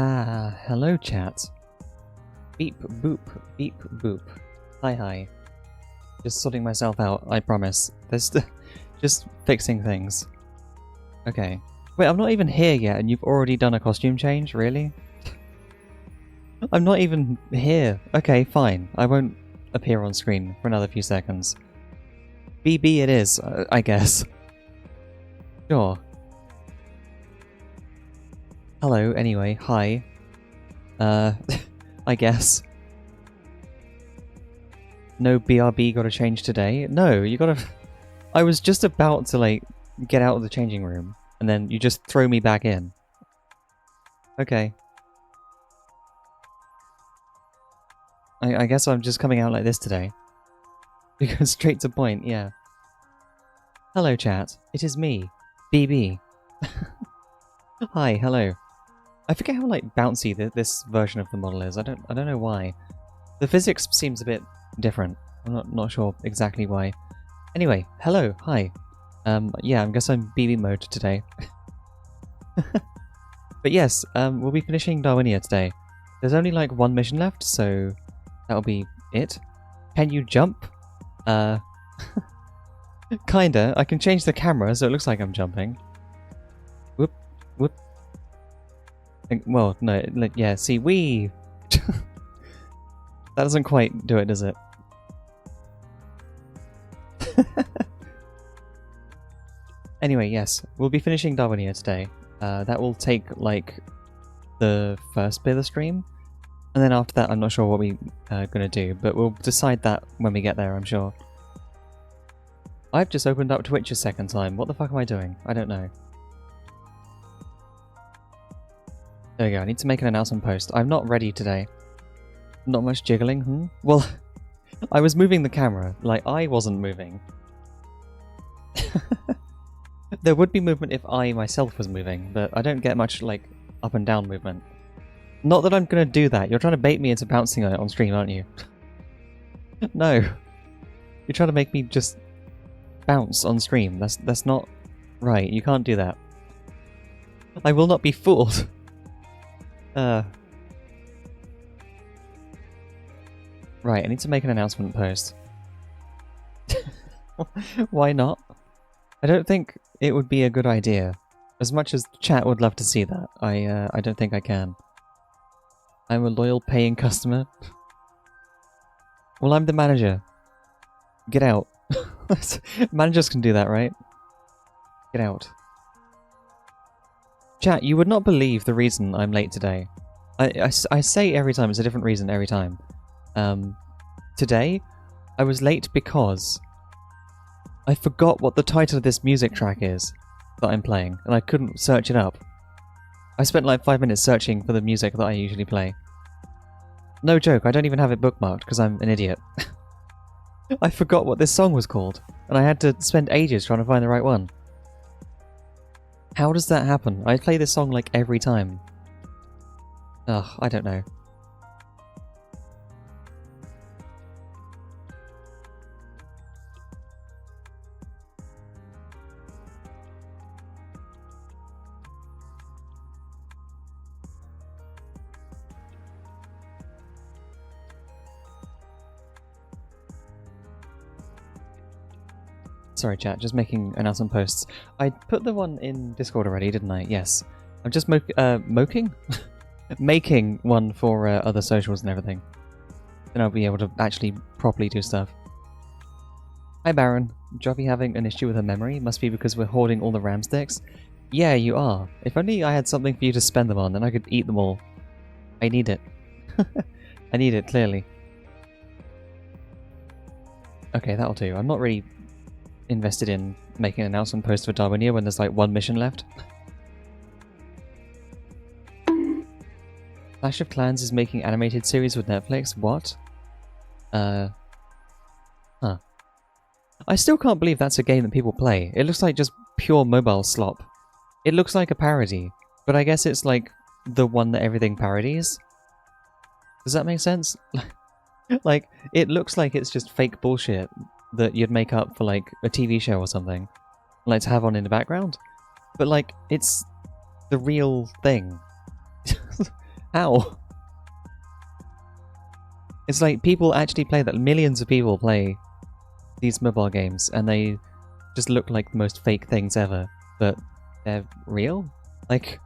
Hello chat. Beep boop, beep boop. Hi. Just sorting myself out, I promise. There's just fixing things. Okay. Wait, I'm not even here yet and you've already done a costume change? Really? I'm not even here. Okay, fine. I won't appear on screen for another few seconds. BB it is, I guess. Sure. Hello, anyway. Hi. I guess. No BRB gotta change today? No, you gotta... I was just about to, like, get out of the changing room, and then you just throw me back in. Okay. I guess I'm just coming out like this today. Because straight to point, yeah. Hello, chat. It is me, BB. Hi, hello. I forget how, like, bouncy this version of the model is. I don't know why. The physics seems a bit different. I'm not sure exactly why. Anyway, hello, hi. Yeah, I guess I'm BB mode today. But yes, we'll be finishing Darwinia today. There's only like one mission left, so that'll be it. Can you jump? Kinda. I can change the camera so it looks like I'm jumping. Whoop, whoop. Well, no, yeah, see, wee! That doesn't quite do it, does it? Anyway, yes, we'll be finishing Darwinia today. That will take, like, the first bit of the stream. And then after that, I'm not sure what we're gonna do, but we'll decide that when we get there, I'm sure. I've just opened up Twitch a second time. What the fuck am I doing? I don't know. There we go, I need to make an announcement post. I'm not ready today. Not much jiggling, Well, I was moving the camera. Like, I wasn't moving. There would be movement if I myself was moving, but I don't get much, like, up and down movement. Not that I'm gonna do that. You're trying to bait me into bouncing on it on stream, aren't you? No. You're trying to make me just bounce on stream. That's not right. You can't do that. I will not be fooled. Right, I need to make an announcement post. Why not? I don't think it would be a good idea. As much as chat would love to see that, I don't think I can. I'm a loyal paying customer. Well, I'm the manager. Get out. Managers can do that, right? Get out. Chat, you would not believe the reason I'm late today. I say every time, it's a different reason every time. Today, I was late because I forgot what the title of this music track is that I'm playing, and I couldn't search it up. I spent like 5 minutes searching for the music that I usually play. No joke, I don't even have it bookmarked because I'm an idiot. I forgot what this song was called, and I had to spend ages trying to find the right one. How does that happen? I play this song like every time. Ugh, I don't know. Sorry chat, just making announcement posts. I put the one in Discord already, didn't I? Yes. I'm just moking? Making one for other socials and everything. Then I'll be able to actually properly do stuff. Hi Baron. Joffy having an issue with her memory? Must be because we're hoarding all the RAM sticks? Yeah, you are. If only I had something for you to spend them on, then I could eat them all. I need it. I need it, clearly. Okay, that'll do. I'm not really invested in making an announcement post for Darwinia when there's like one mission left. Clash of Clans is making animated series with Netflix? What? Huh. I still can't believe that's a game that people play. It looks like just pure mobile slop. It looks like a parody, but I guess it's like the one that everything parodies? Does that make sense? Like, it looks like it's just fake bullshit that you'd make up for like a TV show or something, like to have on in the background. But like, it's the real thing. How? It's like people actually play that. Millions of people play these mobile games, and they just look like the most fake things ever. But they're real? Like,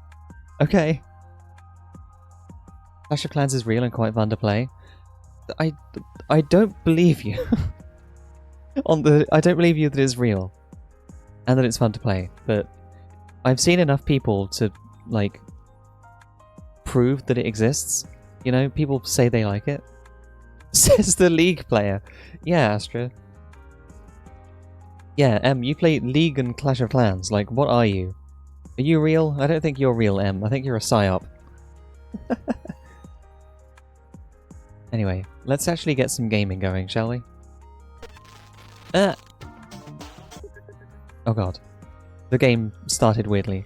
okay. Clash of Clans is real and quite fun to play. I don't believe you. I don't believe you that it's real. And that it's fun to play. But I've seen enough people to, like, prove that it exists. You know, people say they like it. Says the League player. Yeah, Astra. Yeah, you play League and Clash of Clans. Like, what are you? Are you real? I don't think you're real, I think you're a psyop. Anyway, let's actually get some gaming going, shall we? Oh god. The game started weirdly.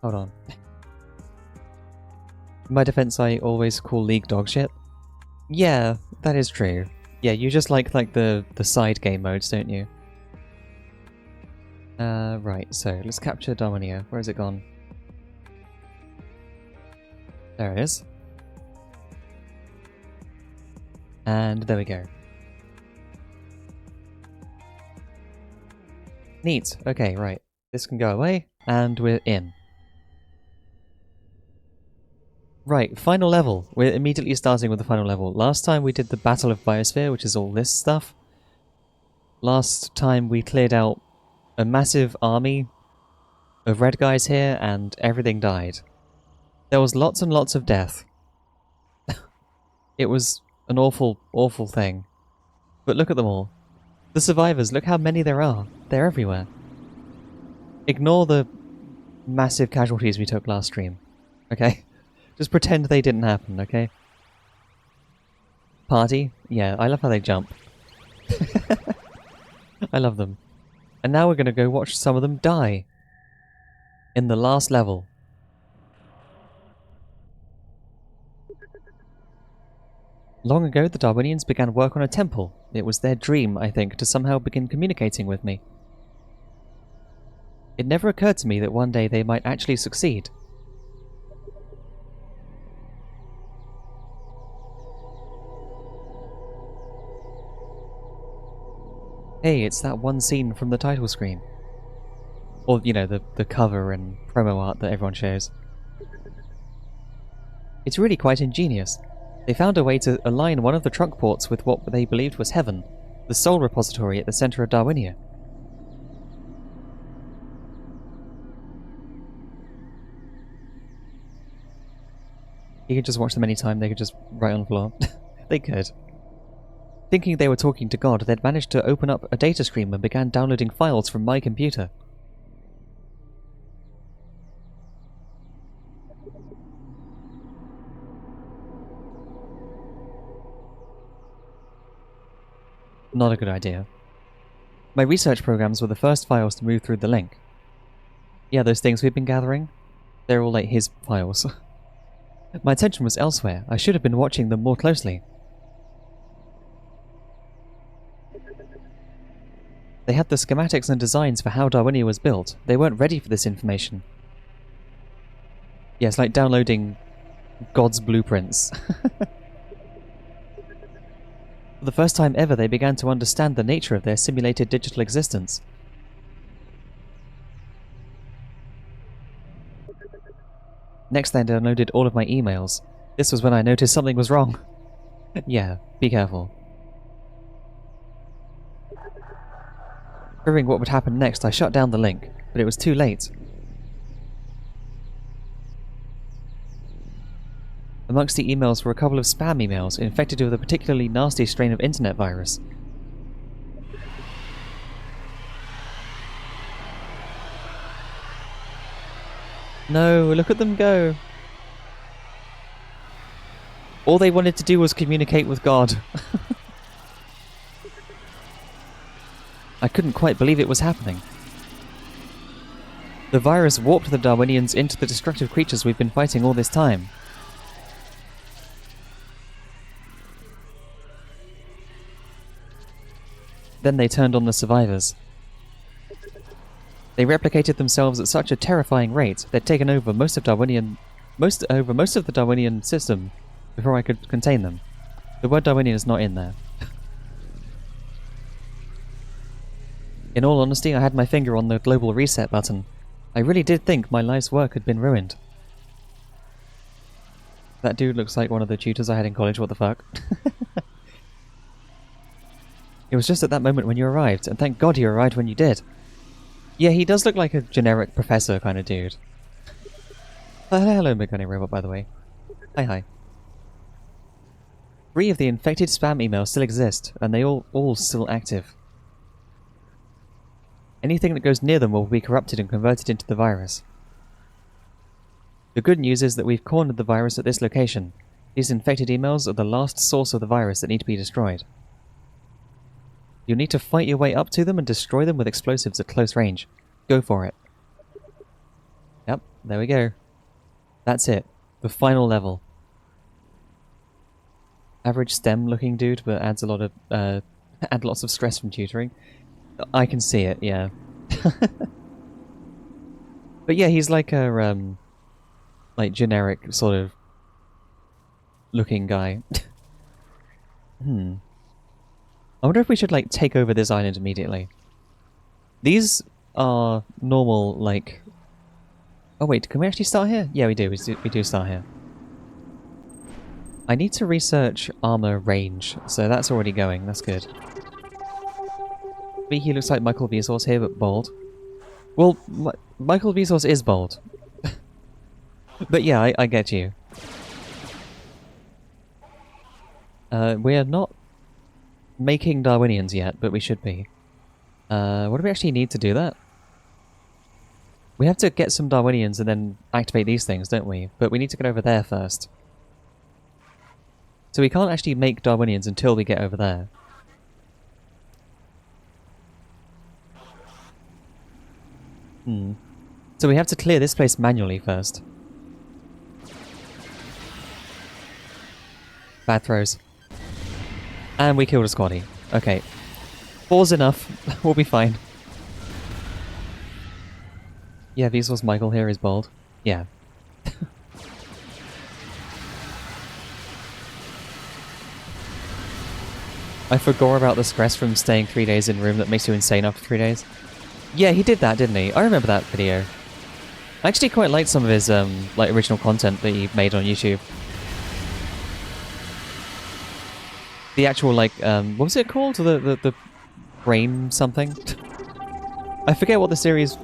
Hold on. In my defense, I always call League dog shit. Yeah, that is true. Yeah, you just like the side game modes, don't you? Right, so let's capture Darwinia. Where has it gone? There it is. And there we go. Neat. Okay, right. This can go away, and we're in. Right, final level. We're immediately starting with the final level. Last time we did the Battle of Biosphere, which is all this stuff. Last time we cleared out a massive army of red guys here, and everything died. There was lots and lots of death. It was an awful, awful thing. But look at them all. The survivors, look how many there are. They're everywhere. Ignore the massive casualties we took last stream. Okay? Just pretend they didn't happen, okay? Party? Yeah, I love how they jump. I love them. And now we're going to go watch some of them die. In the last level. Long ago, the Darwinians began work on a temple. It was their dream, I think, to somehow begin communicating with me. It never occurred to me that one day they might actually succeed. Hey, it's that one scene from the title screen. Or, you know, the cover and promo art that everyone shares. It's really quite ingenious. They found a way to align one of the trunk ports with what they believed was heaven, the soul repository at the center of Darwinia. You could just watch them anytime, they could just write on the floor. They could. Thinking they were talking to God, they'd managed to open up a data stream and began downloading files from my computer. Not a good idea. My research programs were the first files to move through the link. Yeah, those things we've been gathering? They're all like his files. My attention was elsewhere. I should have been watching them more closely. They had the schematics and designs for how Darwinia was built. They weren't ready for this information. Yeah, it's like downloading God's blueprints. For the first time ever, they began to understand the nature of their simulated digital existence. Next, they downloaded all of my emails. This was when I noticed something was wrong. Yeah, be careful. Fearing what would happen next, I shut down the link, but it was too late. Amongst the emails were a couple of spam emails infected with a particularly nasty strain of internet virus. No, look at them go. All they wanted to do was communicate with God. I couldn't quite believe it was happening. The virus warped the Darwinians into the destructive creatures we've been fighting all this time. Then they turned on the survivors. They replicated themselves at such a terrifying rate, they'd taken over most of Darwinian over most of the Darwinian system before I could contain them. The word Darwinian is not in there. In all honesty, I had my finger on the global reset button. I really did think my life's work had been ruined. That dude looks like one of the tutors I had in college, what the fuck? It was just at that moment when you arrived, and thank God you arrived when you did. Yeah, he does look like a generic professor kind of dude. Hello, Megane Robot, by the way. Hi. 3 of the infected spam emails still exist, and they all still active. Anything that goes near them will be corrupted and converted into the virus. The good news is that we've cornered the virus at this location. These infected emails are the last source of the virus that need to be destroyed. You'll need to fight your way up to them and destroy them with explosives at close range. Go for it. Yep, there we go. That's it. The final level. Average STEM looking dude, but adds a lot of add lots of stress from tutoring. I can see it, yeah. But yeah, he's like a like generic sort of looking guy. I wonder if we should like take over this island immediately. These are normal, like... Oh wait, can we actually start here? Yeah, we do. We do start here. I need to research armor range, so that's already going. That's good. He looks like Michael Vsauce here, but bald. Well, Michael Vsauce is bald. But yeah, I get you. We are not making Darwinians yet, but we should be. What do we actually need to do that? We have to get some Darwinians and then activate these things, don't we? But we need to get over there first. So we can't actually make Darwinians until we get over there. So we have to clear this place manually first. Bad throws. And we killed a squaddy. Okay. 4's enough. We'll be fine. Yeah, Vsauce Michael here is bald. Yeah. I forgot about the stress from staying 3 days in room that makes you insane after 3 days. Yeah, he did that, didn't he? I remember that video. I actually quite liked some of his like original content that he made on YouTube. The actual like what was it called? The brain something? I forget what the series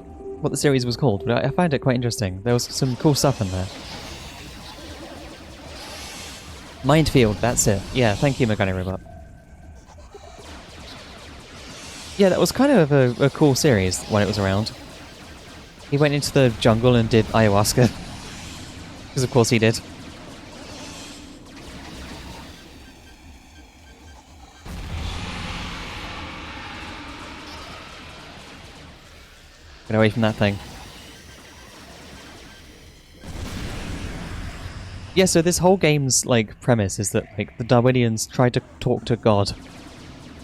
was called, but I find it quite interesting. There was some cool stuff in there. Mindfield, that's it. Yeah, thank you, Megane Robot. Yeah, that was kind of a cool series when it was around. He went into the jungle and did ayahuasca. Because of course he did. Get away from that thing. Yeah, so this whole game's like premise is that like the Darwinians tried to talk to God,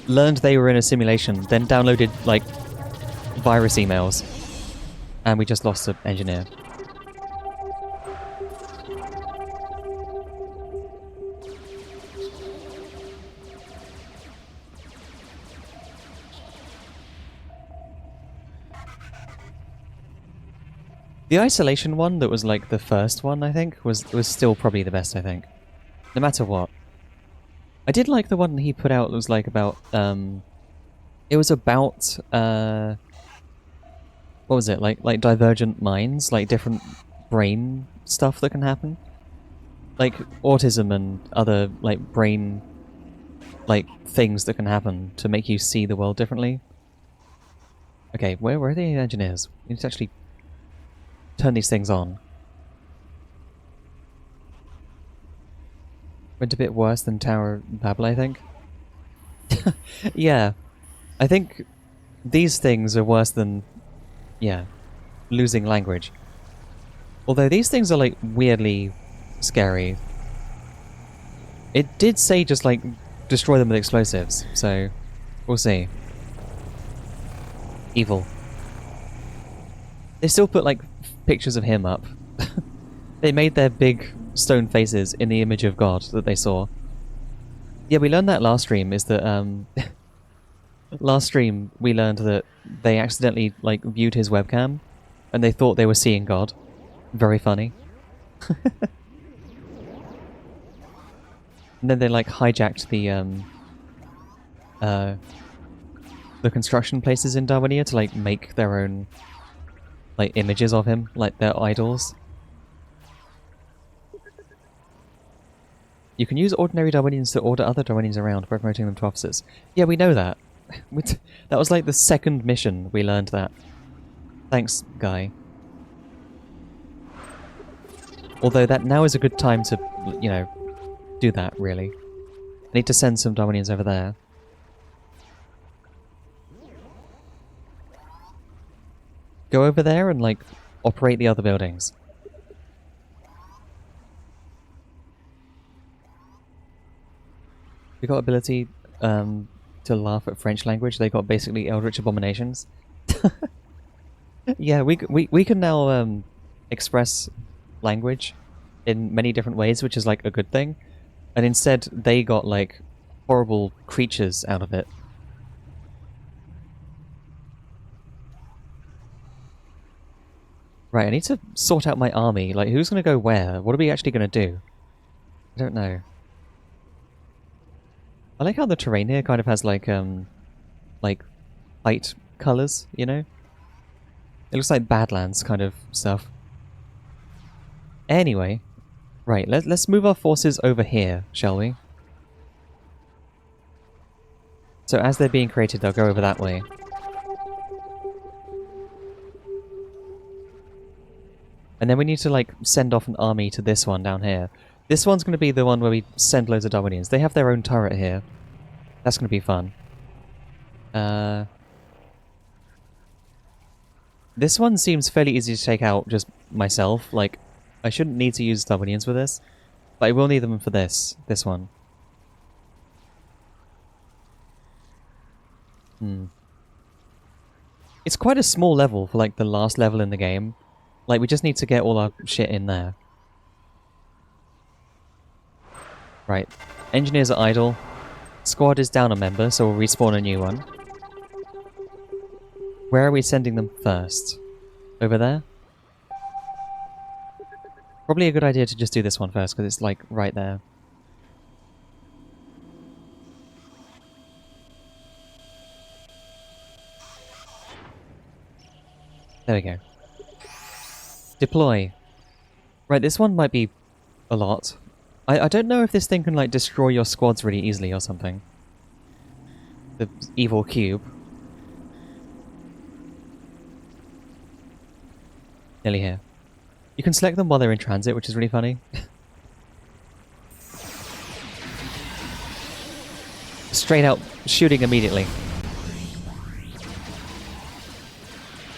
learned they were in a simulation, then downloaded like virus emails, and we just lost an engineer. The isolation one that was like the first one, I think, was still probably the best, I think. No matter what. I did like the one he put out that was like about, it was about, what was it, like divergent minds, like different brain stuff that can happen? Like autism and other, like, brain, like, things that can happen to make you see the world differently. Okay, where are the engineers? We need to actually turn these things on. Went a bit worse than Tower Babel, I think. Yeah. I think these things are worse than, yeah, losing language. Although these things are, like, weirdly scary. It did say just, like, destroy them with explosives, so we'll see. Evil. They still put, like, pictures of him up. They made their big stone faces in the image of God that they saw. Yeah, we learned that last stream, is that, last stream we learned that they accidentally, like, viewed his webcam, and they thought they were seeing God. Very funny. And then they, like, hijacked the construction places in Darwinia to, like, make their own, like, images of him, like their idols. You can use ordinary Darwinians to order other Darwinians around by promoting them to officers. Yeah, we know that. That was like the second mission we learned that. Thanks, Guy. Although that now is a good time to, you know, do that, really. I need to send some Darwinians over there. Go over there and, like, operate the other buildings. We got ability to laugh at French language. They got basically eldritch abominations. Yeah, we can now express language in many different ways, which is like a good thing. And instead, they got like horrible creatures out of it. Right, I need to sort out my army. Like, who's going to go where? What are we actually going to do? I don't know. I like how the terrain here kind of has like light colours, you know? It looks like Badlands kind of stuff. Anyway, right, let's move our forces over here, shall we? So as they're being created, they'll go over that way. And then we need to, like, send off an army to this one down here. This one's going to be the one where we send loads of Darwinians. They have their own turret here. That's going to be fun. This one seems fairly easy to take out just myself. Like, I shouldn't need to use Darwinians for this. But I will need them for this one. It's quite a small level for, like, the last level in the game. Like, we just need to get all our shit in there. Right. Engineers are idle. Squad is down a member, so we'll respawn a new one. Where are we sending them first? Over there? Probably a good idea to just do this one first, because it's, like, right there. There we go. Deploy. Right, this one might be a lot. I don't know if this thing can, like, destroy your squads really easily or something. The evil cube. Nearly here. You can select them while they're in transit, which is really funny. Straight out, shooting immediately.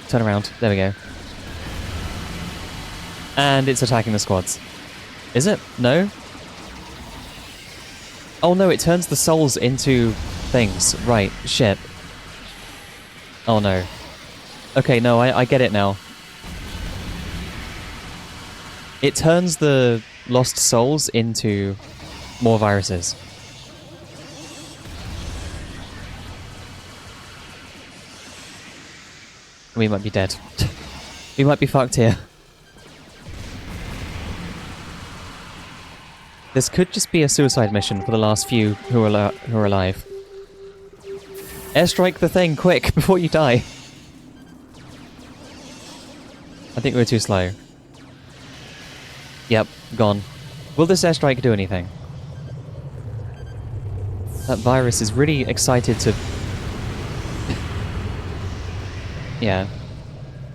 Turn around. There we go. And it's attacking the squads. Is it? No? Oh no, it turns the souls into things. Right, shit. Oh no. Okay, no, I get it now. It turns the lost souls into more viruses. We might be dead. We might be fucked here. This could just be a suicide mission for the last few who are alive. Airstrike the thing, quick, before you die. I think we're too slow. Yep, gone. Will this airstrike do anything? That virus is really excited to... Yeah.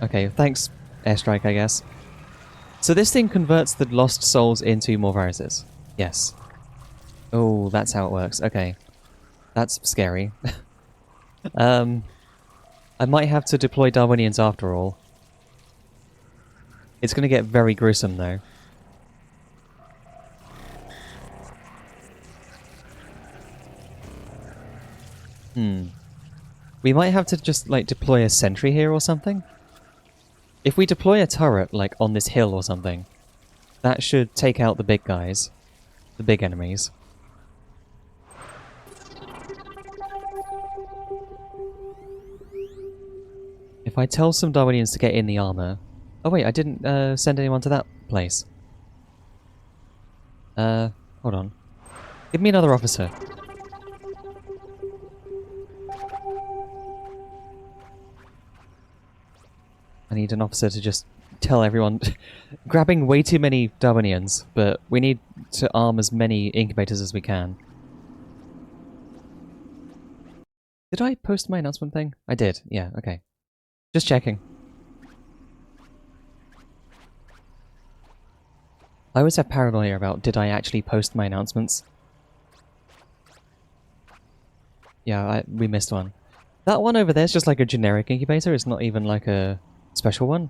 Okay, thanks, airstrike, I guess. So this thing converts the lost souls into more viruses. Yes. Oh, that's how it works. Okay. That's scary. I might have to deploy Darwinians after all. It's going to get very gruesome, though. We might have to just, like, deploy a sentry here or something. If we deploy a turret, like, on this hill or something, That should take out the big guys. The big enemies. If I tell some Darwinians to get in the armor... Oh wait, I didn't send anyone to that place. Hold on. Give me another officer. I need an officer to just tell everyone... Grabbing way too many Darwinians, but we need to arm as many incubators as we can. Did I post my announcement thing? I did, yeah, okay. Just checking. I always have paranoia about did I actually post my announcements. Yeah, we missed one. That one over there is just like a generic incubator, it's not even like a special one.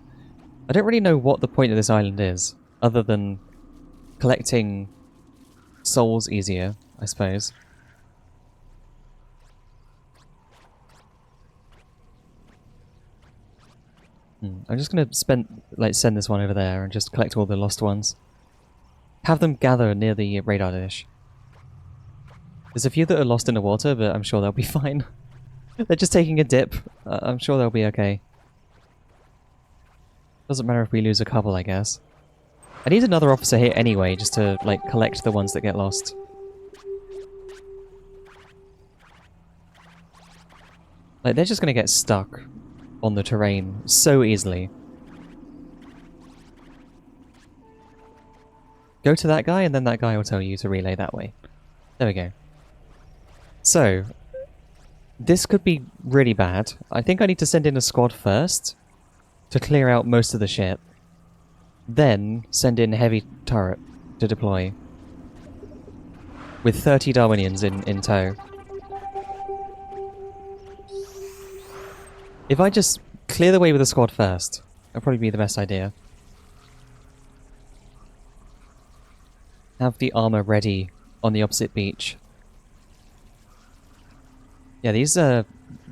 I don't really know what the point of this island is, other than collecting souls easier, I suppose. I'm just gonna send this one over there and just collect all the lost ones. Have them gather near the radar dish. There's a few that are lost in the water, but I'm sure they'll be fine. They're just taking a dip. I'm sure they'll be okay. Doesn't matter if we lose a couple, I guess. I need another officer here anyway, just to, like, collect the ones that get lost. Like, they're just gonna get stuck on the terrain so easily. Go to that guy, and then that guy will tell you to relay that way. There we go. So, this could be really bad. I think I need to send in a squad first to clear out most of the shit. Then send in heavy turret to deploy. With 30 Darwinians in tow. If I just clear the way with a squad first, that'll probably be the best idea. Have the armor ready on the opposite beach. Yeah, these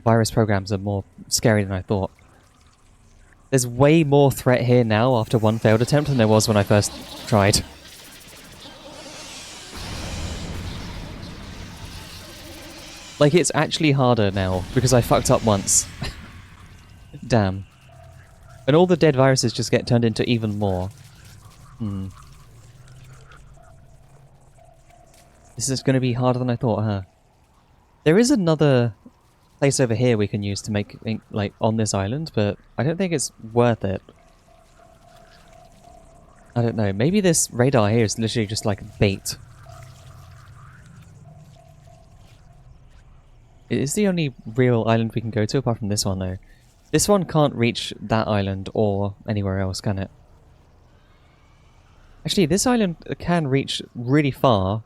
virus programs are more scary than I thought. There's way more threat here now after one failed attempt than there was when I first tried. Like, it's actually harder now because I fucked up once. Damn. And all the dead viruses just get turned into even more. This is going to be harder than I thought, huh? There is another place over here we can use to make, like, on this island, but I don't think it's worth it. I don't know. Maybe this radar here is literally just like bait. It is the only real island we can go to apart from this one, though. This one can't reach that island or anywhere else, can it? Actually, this island can reach really far.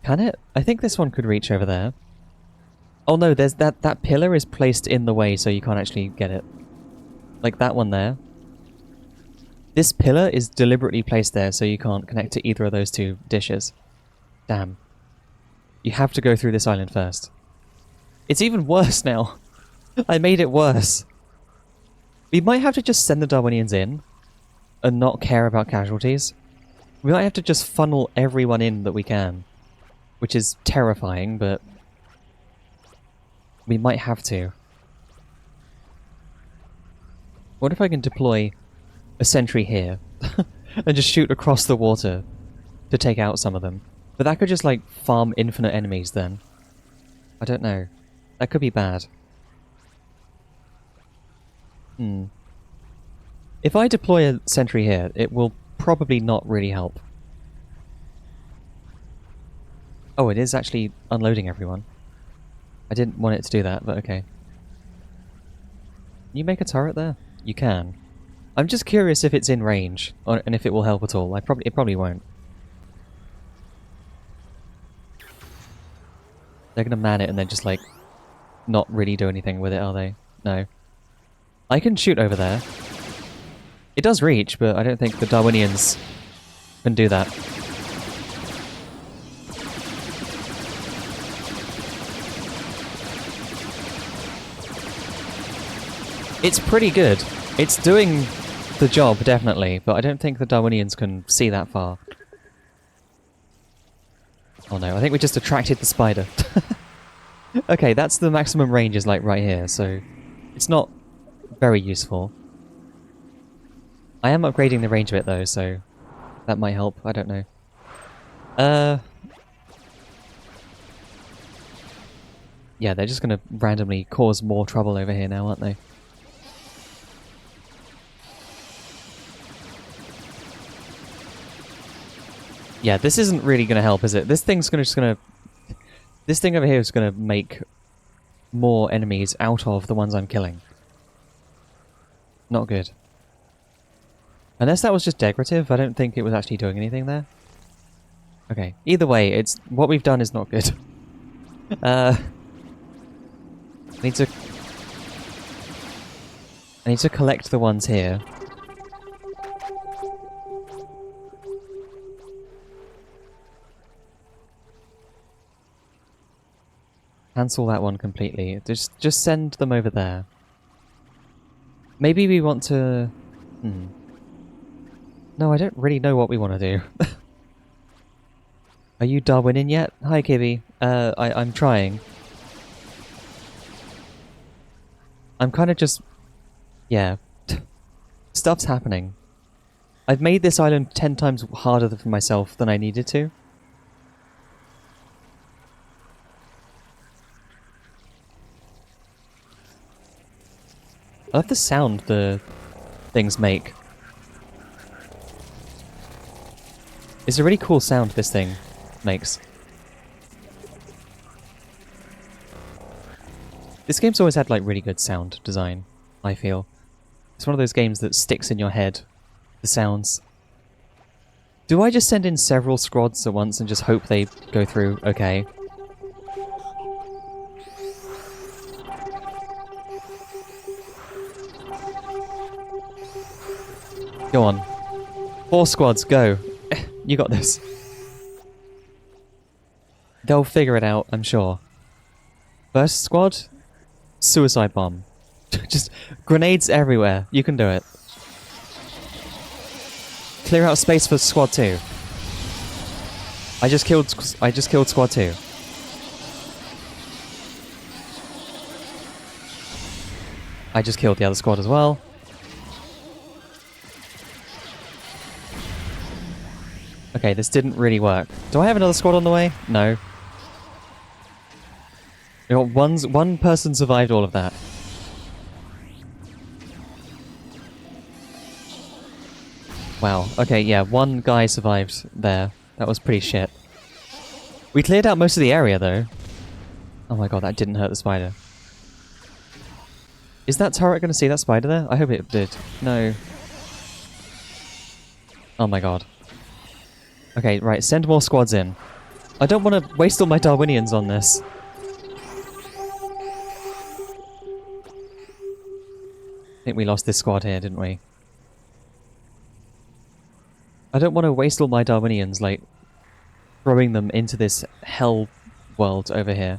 Can it? I think this one could reach over there. Oh no, there's that pillar is placed in the way so you can't actually get it. Like that one there. This pillar is deliberately placed there so you can't connect to either of those two dishes. Damn. You have to go through this island first. It's even worse now. I made it worse. We might have to just send the Darwinians in and not care about casualties. We might have to just funnel everyone in that we can. Which is terrifying, but we might have to. What if I can deploy a sentry here and just shoot across the water to take out some of them? But that could just, like, farm infinite enemies then. I don't know. That could be bad. If I deploy a sentry here, it will probably not really help. Oh, it is actually unloading everyone. I didn't want it to do that, but okay. Can you make a turret there? You can. I'm just curious if it's in range, and if it will help at all. It probably won't. They're gonna man it and then just, like, not really do anything with it, are they? No. I can shoot over there. It does reach, but I don't think the Darwinians can do that. It's pretty good. It's doing the job, definitely, but I don't think the Darwinians can see that far. Oh no, I think we just attracted the spider. Okay, that's the maximum range is like right here, so it's not very useful. I am upgrading the range of it though, so that might help, I don't know. Yeah, they're just gonna randomly cause more trouble over here now, aren't they? Yeah, this isn't really gonna help, is it? This thing's just gonna... This thing over here is gonna make more enemies out of the ones I'm killing. Not good. Unless that was just decorative, I don't think it was actually doing anything there. Okay, either way, it's... What we've done is not good. I need to collect the ones here. Cancel that one completely. Just send them over there. Maybe we want to... No, I don't really know what we want to do. Are you Darwinian yet? Hi, Kibby. I'm trying. I'm kind of just... Yeah. Stuff's happening. I've made this island 10 times harder for myself than I needed to. I love the sound the things make. It's a really cool sound this thing makes. This game's always had like really good sound design, I feel. It's one of those games that sticks in your head, the sounds. Do I just send in several squads at once and just hope they go through okay? Go on. 4 squads, go. You got this. They'll figure it out, I'm sure. First squad, suicide bomb. Just grenades everywhere. You can do it. Clear out space for squad 2. I just killed squad 2. I just killed the other squad as well. Okay, this didn't really work. Do I have another squad on the way? No. We got one person survived all of that. Wow. Okay, yeah, one guy survived there. That was pretty shit. We cleared out most of the area, though. Oh my god, that didn't hurt the spider. Is that turret going to see that spider there? I hope it did. No. Oh my god. Okay, right, send more squads in. I don't want to waste all my Darwinians on this. I think we lost this squad here, didn't we? I don't want to waste all my Darwinians, like, throwing them into this hell world over here.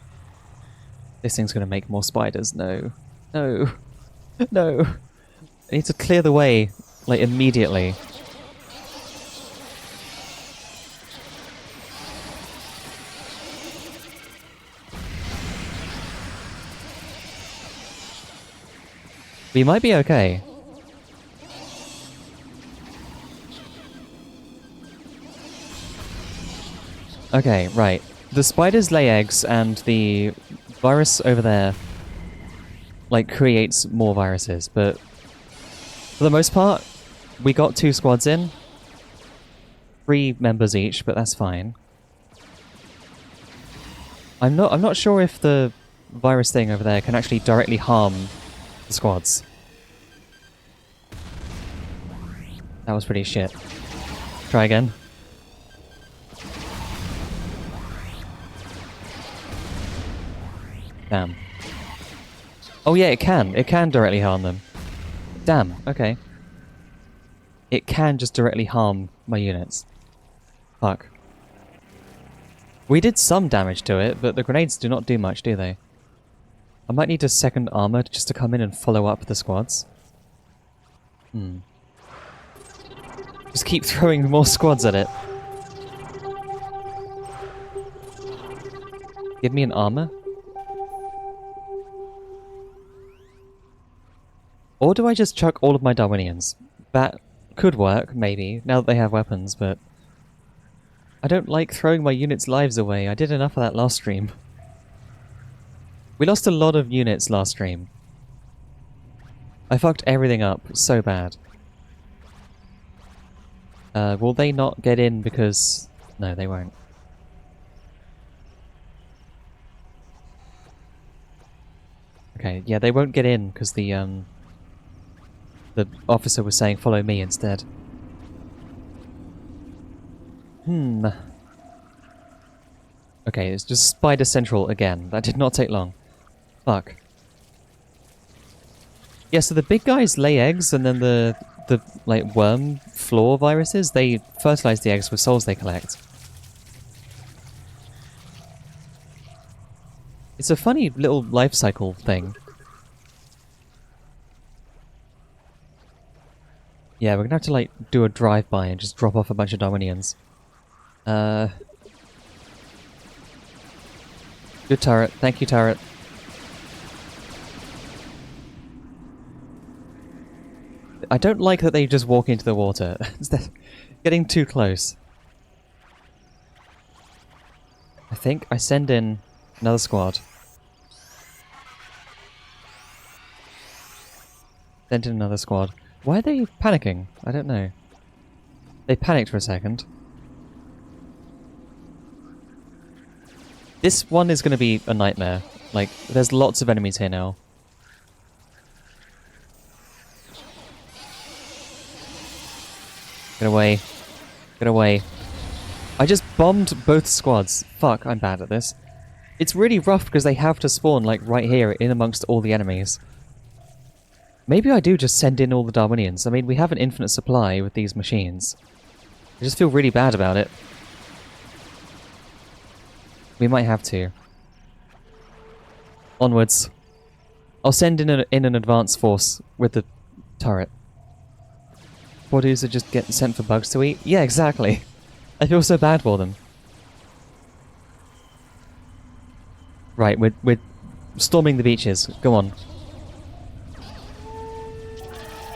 This thing's going to make more spiders. No. No. No. I need to clear the way, like, immediately. We might be okay. Okay, right. The spiders lay eggs and the virus over there, like, creates more viruses, but for the most part, we got 2 squads in. 3 members each, but that's fine. I'm not sure if the virus thing over there can actually directly harm the squads. That was pretty shit. Try again. Damn. Oh yeah, it can. It can directly harm them. Damn, okay. It can just directly harm my units. Fuck. We did some damage to it, but the grenades do not do much, do they? I might need a second armor just to come in and follow up the squads. Just keep throwing more squads at it. Give me an armor? Or do I just chuck all of my Darwinians? That could work, maybe, now that they have weapons, but... I don't like throwing my units' lives away. I did enough of that last stream. We lost a lot of units last stream. I fucked everything up so bad. Will they not get in because... No, they won't. Okay, yeah, they won't get in because the officer was saying follow me instead. Okay, it's just Spider Central again. That did not take long. Fuck. Yeah, so the big guys lay eggs, and then the like worm floor viruses, they fertilize the eggs with souls they collect. It's a funny little life cycle thing. Yeah, we're gonna have to like do a drive-by and just drop off a bunch of Darwinians. Good turret. Thank you, turret. I don't like that they just walk into the water. They're getting too close. I think I send in another squad. Send in another squad. Why are they panicking? I don't know. They panicked for a second. This one is going to be a nightmare. Like, there's lots of enemies here now. Get away. Get away. I just bombed both squads. Fuck, I'm bad at this. It's really rough because they have to spawn, like, right here in amongst all the enemies. Maybe I do just send in all the Darwinians. I mean, we have an infinite supply with these machines. I just feel really bad about it. We might have to. Onwards. I'll send in an advance force with the turret. Bodies are just getting sent for bugs to eat? Yeah, exactly. I feel so bad for them. Right, we're storming the beaches. Go on.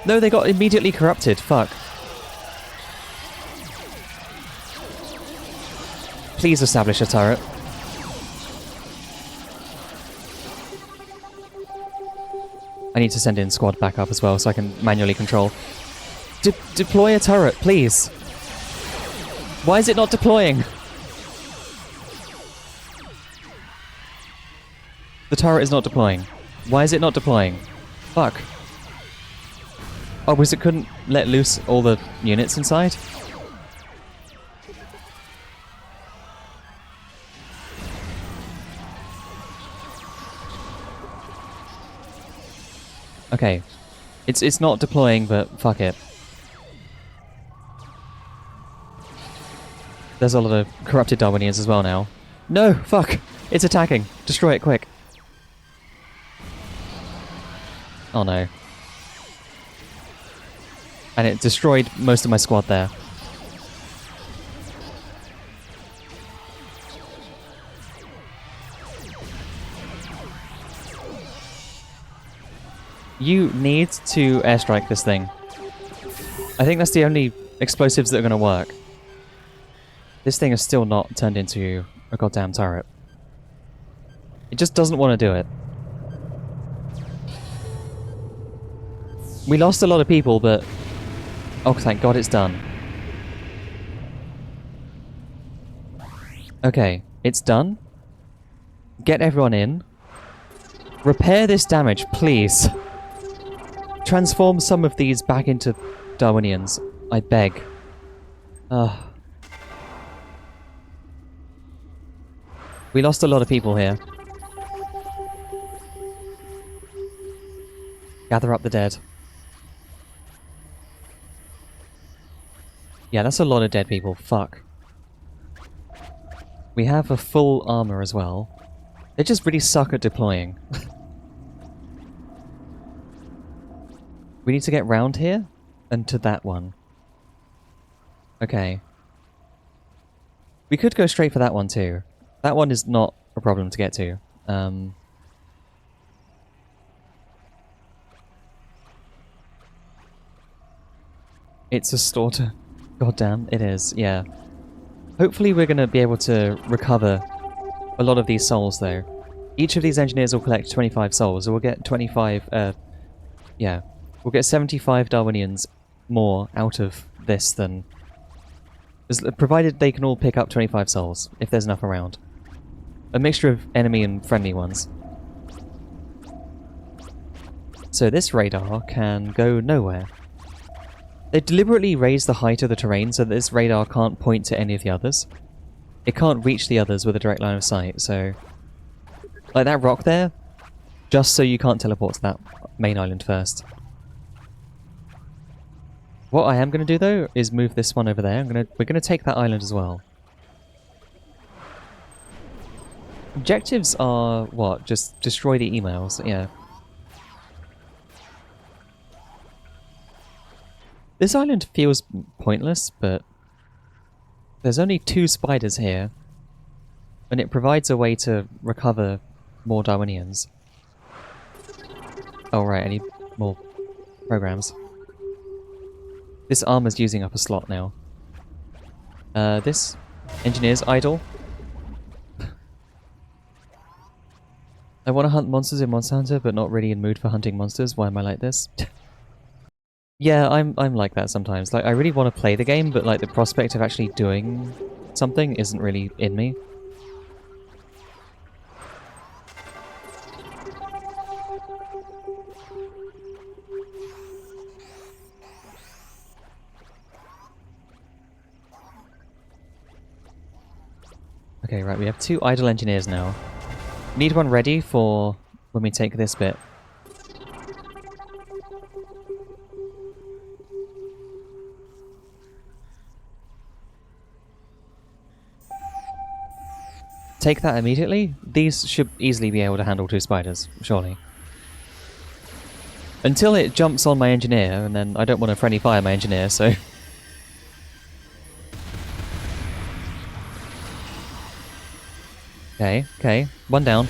No, they got immediately corrupted. Fuck. Please establish a turret. I need to send in squad backup as well so I can manually control. Deploy a turret, please. Why is it not deploying? The turret is not deploying. Why is it not deploying? Fuck. Oh, because it couldn't let loose all the units inside? Okay. It's not deploying, but fuck it. There's a lot of corrupted Darwinians as well now. No! Fuck! It's attacking! Destroy it quick! Oh no. And it destroyed most of my squad there. You need to airstrike this thing. I think that's the only explosives that are going to work. This thing is still not turned into a goddamn turret. It just doesn't want to do it. We lost a lot of people, but... Oh, thank God it's done. Okay, it's done. Get everyone in. Repair this damage, please. Transform some of these back into Darwinians. I beg. We lost a lot of people here. Gather up the dead. Yeah, that's a lot of dead people. Fuck. We have a full armor as well. They just really suck at deploying. We need to get round here and to that one. Okay. We could go straight for that one too. That one is not a problem to get to. It's a slaughter. Goddamn, it is, yeah. Hopefully we're going to be able to recover a lot of these souls, though. Each of these engineers will collect 25 souls, so we'll get 25, yeah. We'll get 75 Darwinians more out of this than... provided they can all pick up 25 souls, if there's enough around. A mixture of enemy and friendly ones. So this radar can go nowhere. They deliberately raised the height of the terrain so that this radar can't point to any of the others. It can't reach the others with a direct line of sight, so... Like that rock there, just so you can't teleport to that main island first. What I am going to do, though, is move this one over there. We're going to take that island as well. Objectives are, what? Just destroy the emails, yeah. This island feels pointless, but there's only 2 spiders here, and it provides a way to recover more Darwinians. Oh right, I need more programs. This armor's using up a slot now. This engineer's idle. I want to hunt monsters in Monster Hunter, but not really in mood for hunting monsters. Why am I like this? Yeah, I'm like that sometimes. Like, I really want to play the game, but like the prospect of actually doing something isn't really in me. Okay, right, we have 2 idle engineers now. Need one ready for when we take this bit. Take that immediately. These should easily be able to handle 2 spiders, surely. Until it jumps on my engineer, and then I don't want to friendly fire my engineer, so... Okay, okay. One down.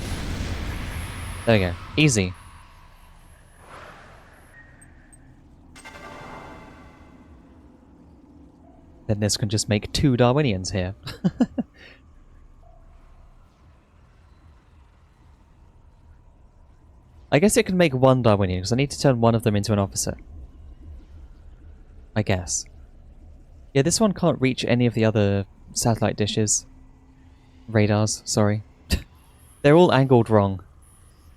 There we go. Easy. Then this can just make 2 Darwinians here. I guess it can make 1 Darwinian, because I need to turn one of them into an officer. I guess. Yeah, this one can't reach any of the other satellite dishes. Radars, sorry. They're all angled wrong.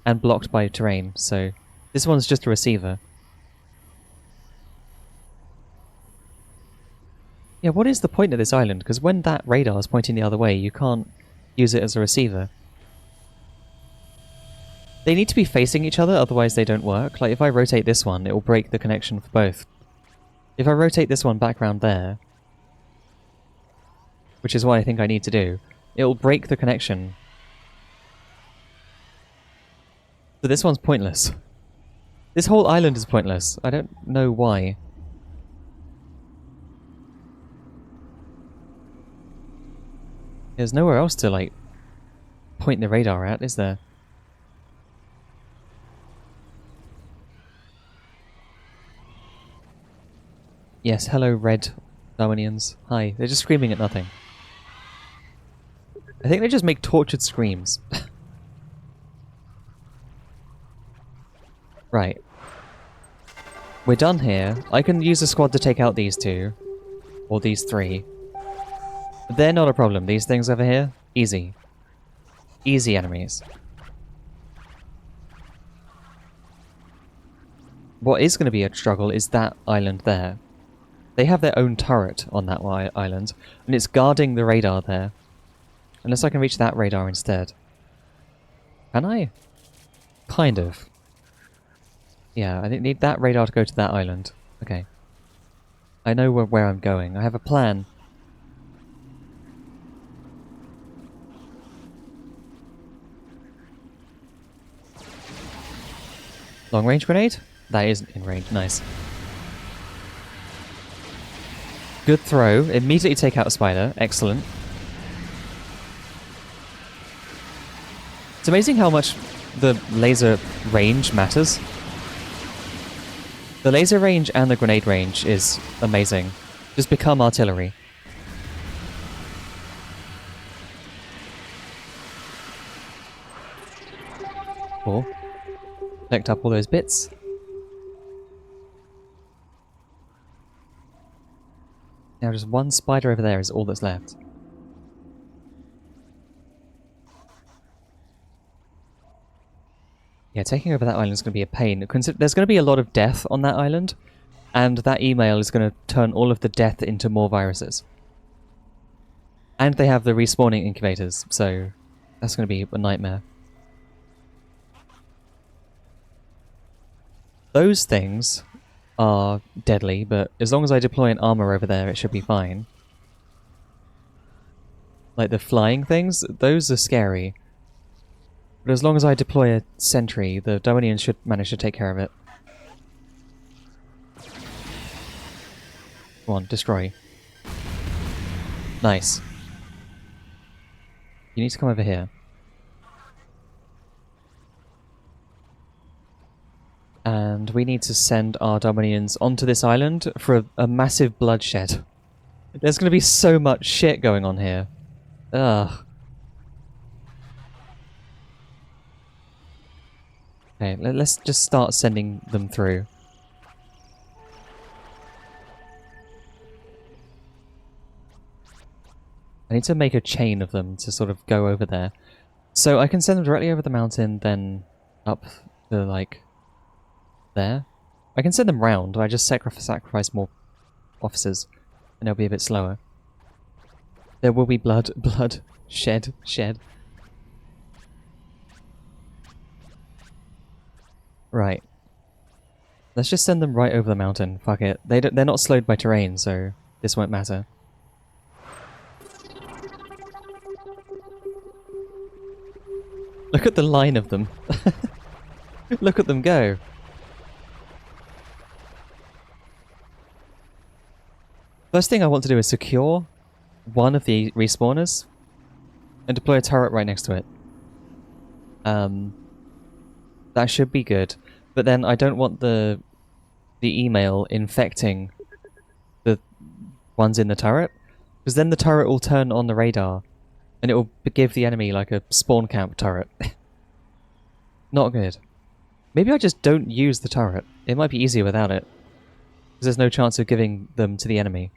And blocked by terrain, so... This one's just a receiver. Yeah, what is the point of this island? Because when that radar is pointing the other way, you can't use it as a receiver. They need to be facing each other, otherwise they don't work. Like, if I rotate this one, it will break the connection for both. If I rotate this one back round there, which is what I think I need to do, it will break the connection. So this one's pointless. This whole island is pointless. I don't know why. There's nowhere else to, like, point the radar at, is there? Yes, hello red Darwinians. Hi. They're just screaming at nothing. I think they just make tortured screams. Right. We're done here. I can use a squad to take out these 2. Or these 3. They're not a problem. These things over here, easy. Easy enemies. What is going to be a struggle is that island there. They have their own turret on that island, and it's guarding the radar there. Unless I can reach that radar instead. Can I? Kind of. Yeah, I need that radar to go to that island. Okay. I know where I'm going. I have a plan. Long range grenade? That isn't in range. Nice. Good throw. Immediately take out a spider. Excellent. It's amazing how much the laser range matters. The laser range and the grenade range is amazing. Just become artillery. Cool. Collect up all those bits. Now just one spider over there is all that's left. Yeah, taking over that island is going to be a pain. There's going to be a lot of death on that island, and that email is going to turn all of the death into more viruses. And they have the respawning incubators, so that's going to be a nightmare. Those things are deadly, but as long as I deploy an armor over there, it should be fine. Like the flying things, those are scary. But as long as I deploy a sentry, the Darwinians should manage to take care of it. Come on, destroy. Nice. You need to come over here. And we need to send our Darwinians onto this island for a massive bloodshed. There's going to be so much shit going on here. Ugh. Okay, let's just start sending them through. I need to make a chain of them to sort of go over there. So I can send them directly over the mountain, then up to, like, there. I can send them round, I just sacrifice more officers, and they'll be a bit slower. There will be blood, shed. Right. Let's just send them right over the mountain. Fuck it. They're not slowed by terrain, so this won't matter. Look at the line of them. Look at them go. First thing I want to do is secure one of the respawners and deploy a turret right next to it. That should be good, but then I don't want the email infecting the ones in the turret, because then the turret will turn on the radar and it will give the enemy like a spawn camp turret. Not good. Maybe I just don't use the turret. It might be easier without it, because there's no chance of giving them to the enemy.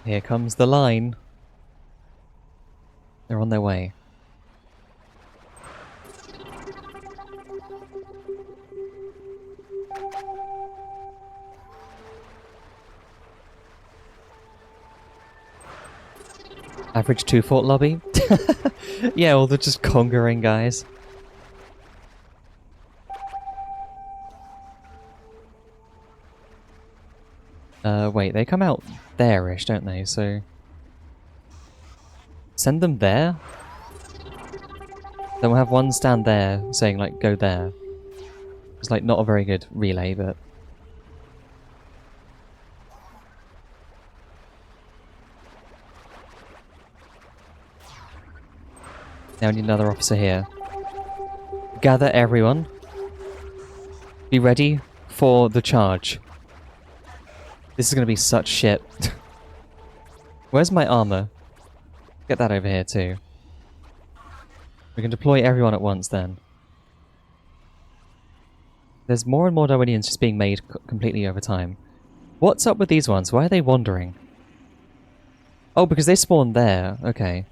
Here comes the line. They're on their way. Average 2-fort lobby? Yeah, well, they're just conquering guys. Wait, they come out there-ish, don't they? So... send them there? Then we'll have one stand there, saying, like, go there. It's, like, not a very good relay, but... now we need another officer here. Gather everyone. Be ready for the charge. This is going to be such shit. Where's my armor? Get that over here too. We can deploy everyone at once then. There's more and more Darwinians just being made completely over time. What's up with these ones? Why are they wandering? Oh, because they spawned there. Okay.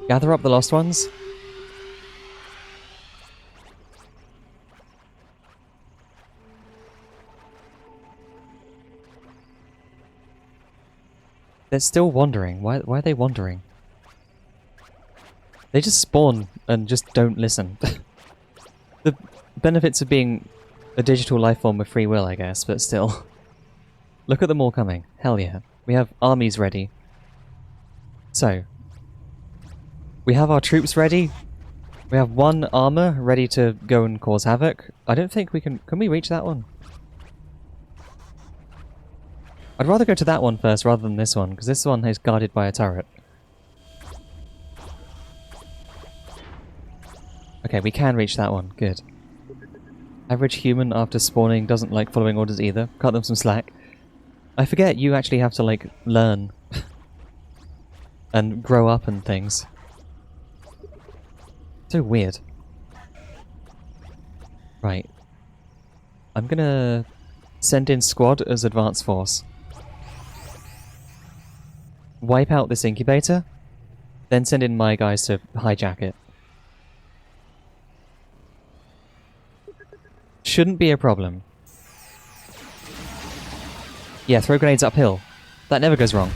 Gather up the lost ones. They're still wandering. Why are they wandering? They just spawn and just don't listen. The benefits of being a digital life form with free will, I guess, but still. Look at them all coming. Hell yeah. We have armies ready. So, we have our troops ready. We have one armor ready to go and cause havoc. I don't think we can... Can we reach that one? I'd rather go to that one first rather than this one, because this one is guarded by a turret. Okay, we can reach that one. Good. Average human after spawning doesn't like following orders either. Cut them some slack. I forget you actually have to, like, learn. And grow up and things. So weird. Right. I'm gonna send in squad as advance force. Wipe out this incubator. Then send in my guys to hijack it. Shouldn't be a problem. Yeah, throw grenades uphill. That never goes wrong.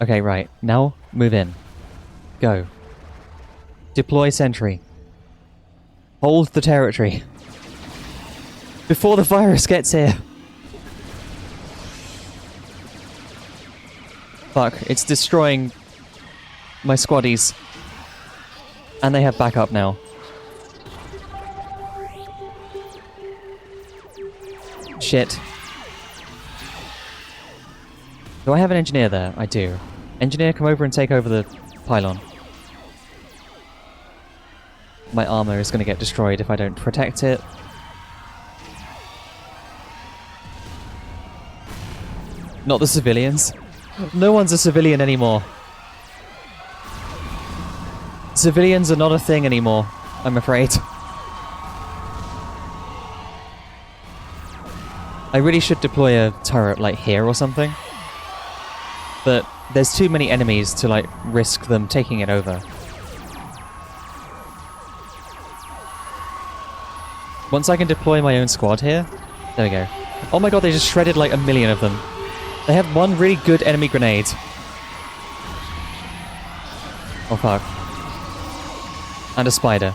Okay, right. Now, move in. Go. Deploy sentry. Hold the territory. Before the virus gets here. Fuck, it's destroying my squaddies. And they have backup now. Shit. Do I have an engineer there? I do. Engineer, come over and take over the pylon. My armor is going to get destroyed if I don't protect it. Not the civilians. No one's a civilian anymore. Civilians are not a thing anymore, I'm afraid. I really should deploy a turret, like, here or something. But there's too many enemies to, like, risk them taking it over. Once I can deploy my own squad here... There we go. Oh my god, they just shredded, like, 1,000,000 of them. They have one really good enemy grenade. Oh fuck. And a spider.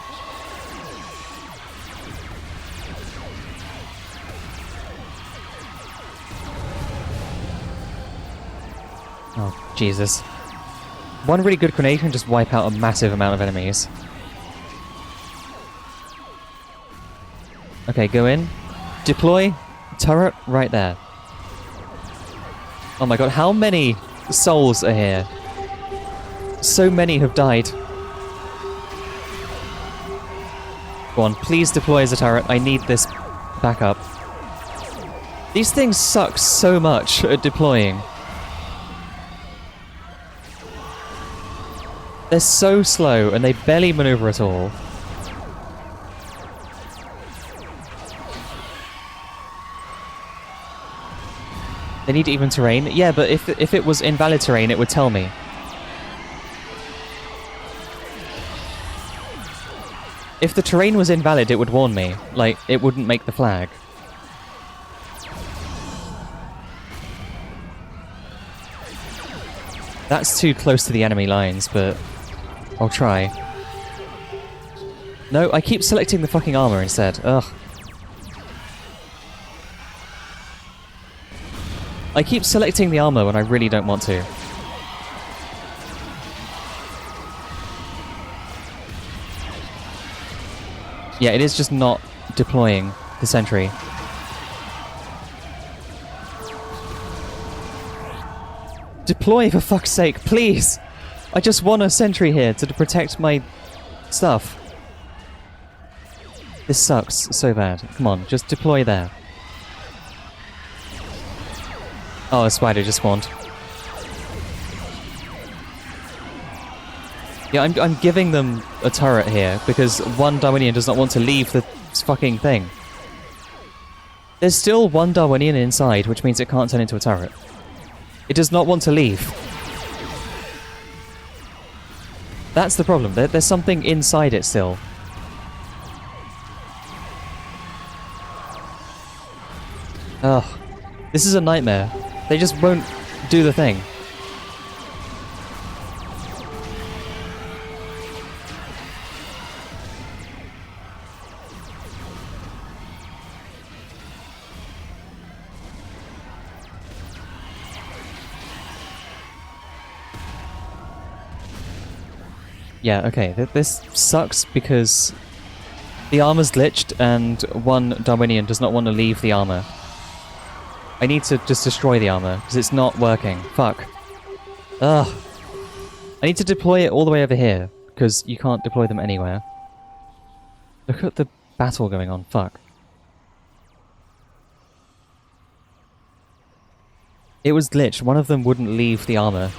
Oh, Jesus. One really good grenade can just wipe out a massive amount of enemies. Okay, go in. Deploy. Turret right there. Oh my god, how many souls are here? So many have died. Go on, please deploy as a turret. I need this backup. These things suck so much at deploying. They're so slow and they barely maneuver at all. They need even terrain? Yeah, but if it was invalid terrain, it would tell me. If the terrain was invalid, it would warn me. Like, it wouldn't make the flag. That's too close to the enemy lines, but I'll try. No, I keep selecting the fucking armor instead. Ugh. I keep selecting the armor when I really don't want to. Yeah, it is just not deploying the sentry. Deploy, for fuck's sake, please! I just want a sentry here to protect my stuff. This sucks so bad. Come on, just deploy there. Oh, a spider just spawned. Yeah, I'm giving them a turret here because one Darwinian does not want to leave the fucking thing. There's still one Darwinian inside, which means it can't turn into a turret. It does not want to leave. That's the problem. There's something inside it still. Ugh. This is a nightmare. They just won't do the thing. Yeah, okay, this sucks because the armor's glitched and one Darwinian does not want to leave the armor. I need to just destroy the armor because it's not working. Fuck. Ugh. I need to deploy it all the way over here because you can't deploy them anywhere. Look at the battle going on. Fuck. It was glitched. One of them wouldn't leave the armor.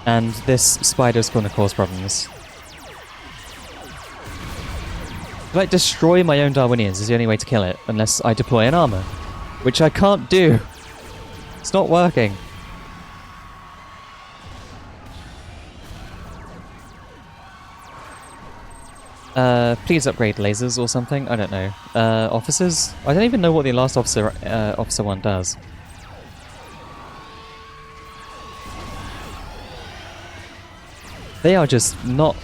And this spider's gonna cause problems. Like, destroy my own Darwinians is the only way to kill it, unless I deploy an armor. Which I can't do! It's not working. Please upgrade lasers or something, I don't know. Officers? I don't even know what the last officer one does. They are just not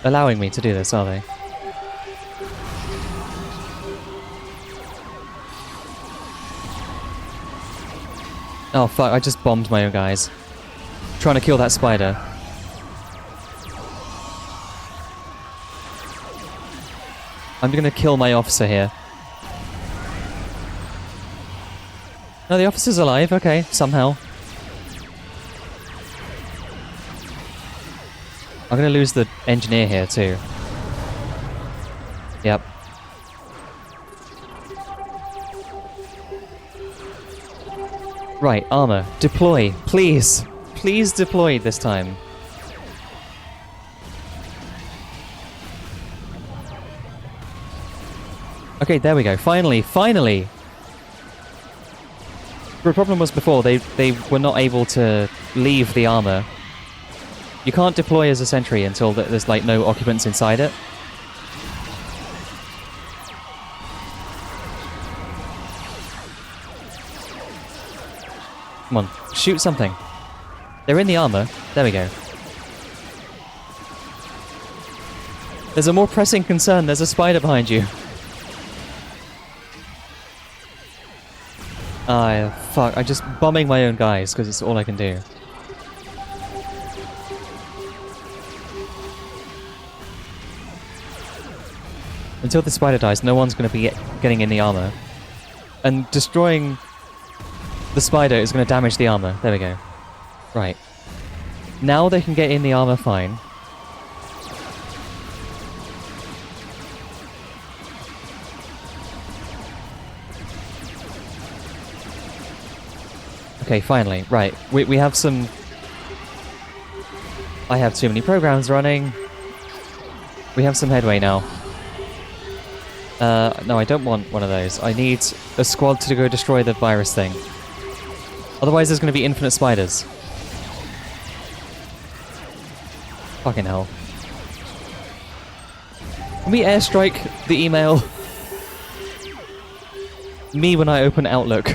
allowing me to do this, are they? Oh fuck, I just bombed my own guys. Trying to kill that spider. I'm gonna kill my officer here. No, the officer's alive, okay, somehow. I'm gonna lose the engineer here too. Yep. Right, armor. Deploy. Please. Please deploy this time. Okay, there we go. Finally, finally! The problem was before, they were not able to leave the armor. You can't deploy as a sentry until there's like no occupants inside it. Come on, shoot something. They're in the armor. There we go. There's a more pressing concern. There's a spider behind you. Ah, fuck. I'm just bombing my own guys because it's all I can do. Until the spider dies, no one's going to be getting in the armor. And destroying the spider is going to damage the armor. There we go. Right. Now they can get in the armor fine. Okay, finally. Right. We have some... I have too many programs running. We have some headway now. No, I don't want one of those. I need a squad to go destroy the virus thing. Otherwise there's going to be infinite spiders. Fucking hell. Can we airstrike the email? Me when I open Outlook.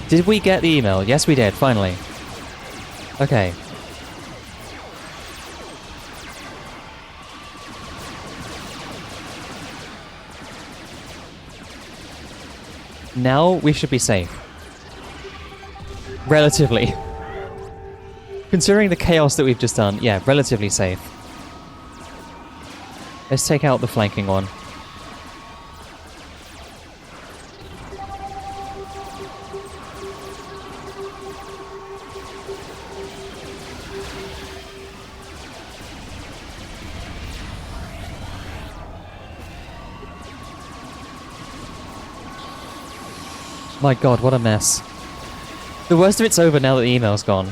Did we get the email? Yes, we did, finally. Okay. Now we should be safe. Relatively. Considering the chaos that we've just done, yeah, relatively safe. Let's take out the flanking one. My god, what a mess. The worst of it's over now that the email's gone.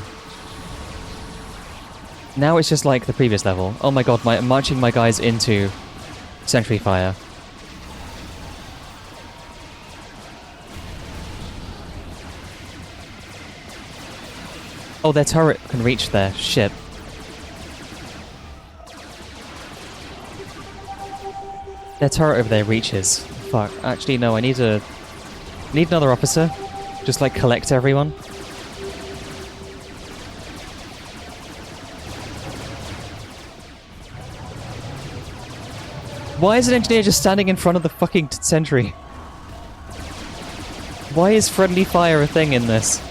Now it's just like the previous level. Oh my god, I'm marching my guys into sentry fire. Oh, their turret can reach there. Shit. Their turret over there reaches. Fuck. Actually, no, I need another officer. Just, like, collect everyone. Why is an engineer just standing in front of the fucking sentry? Why is friendly fire a thing in this?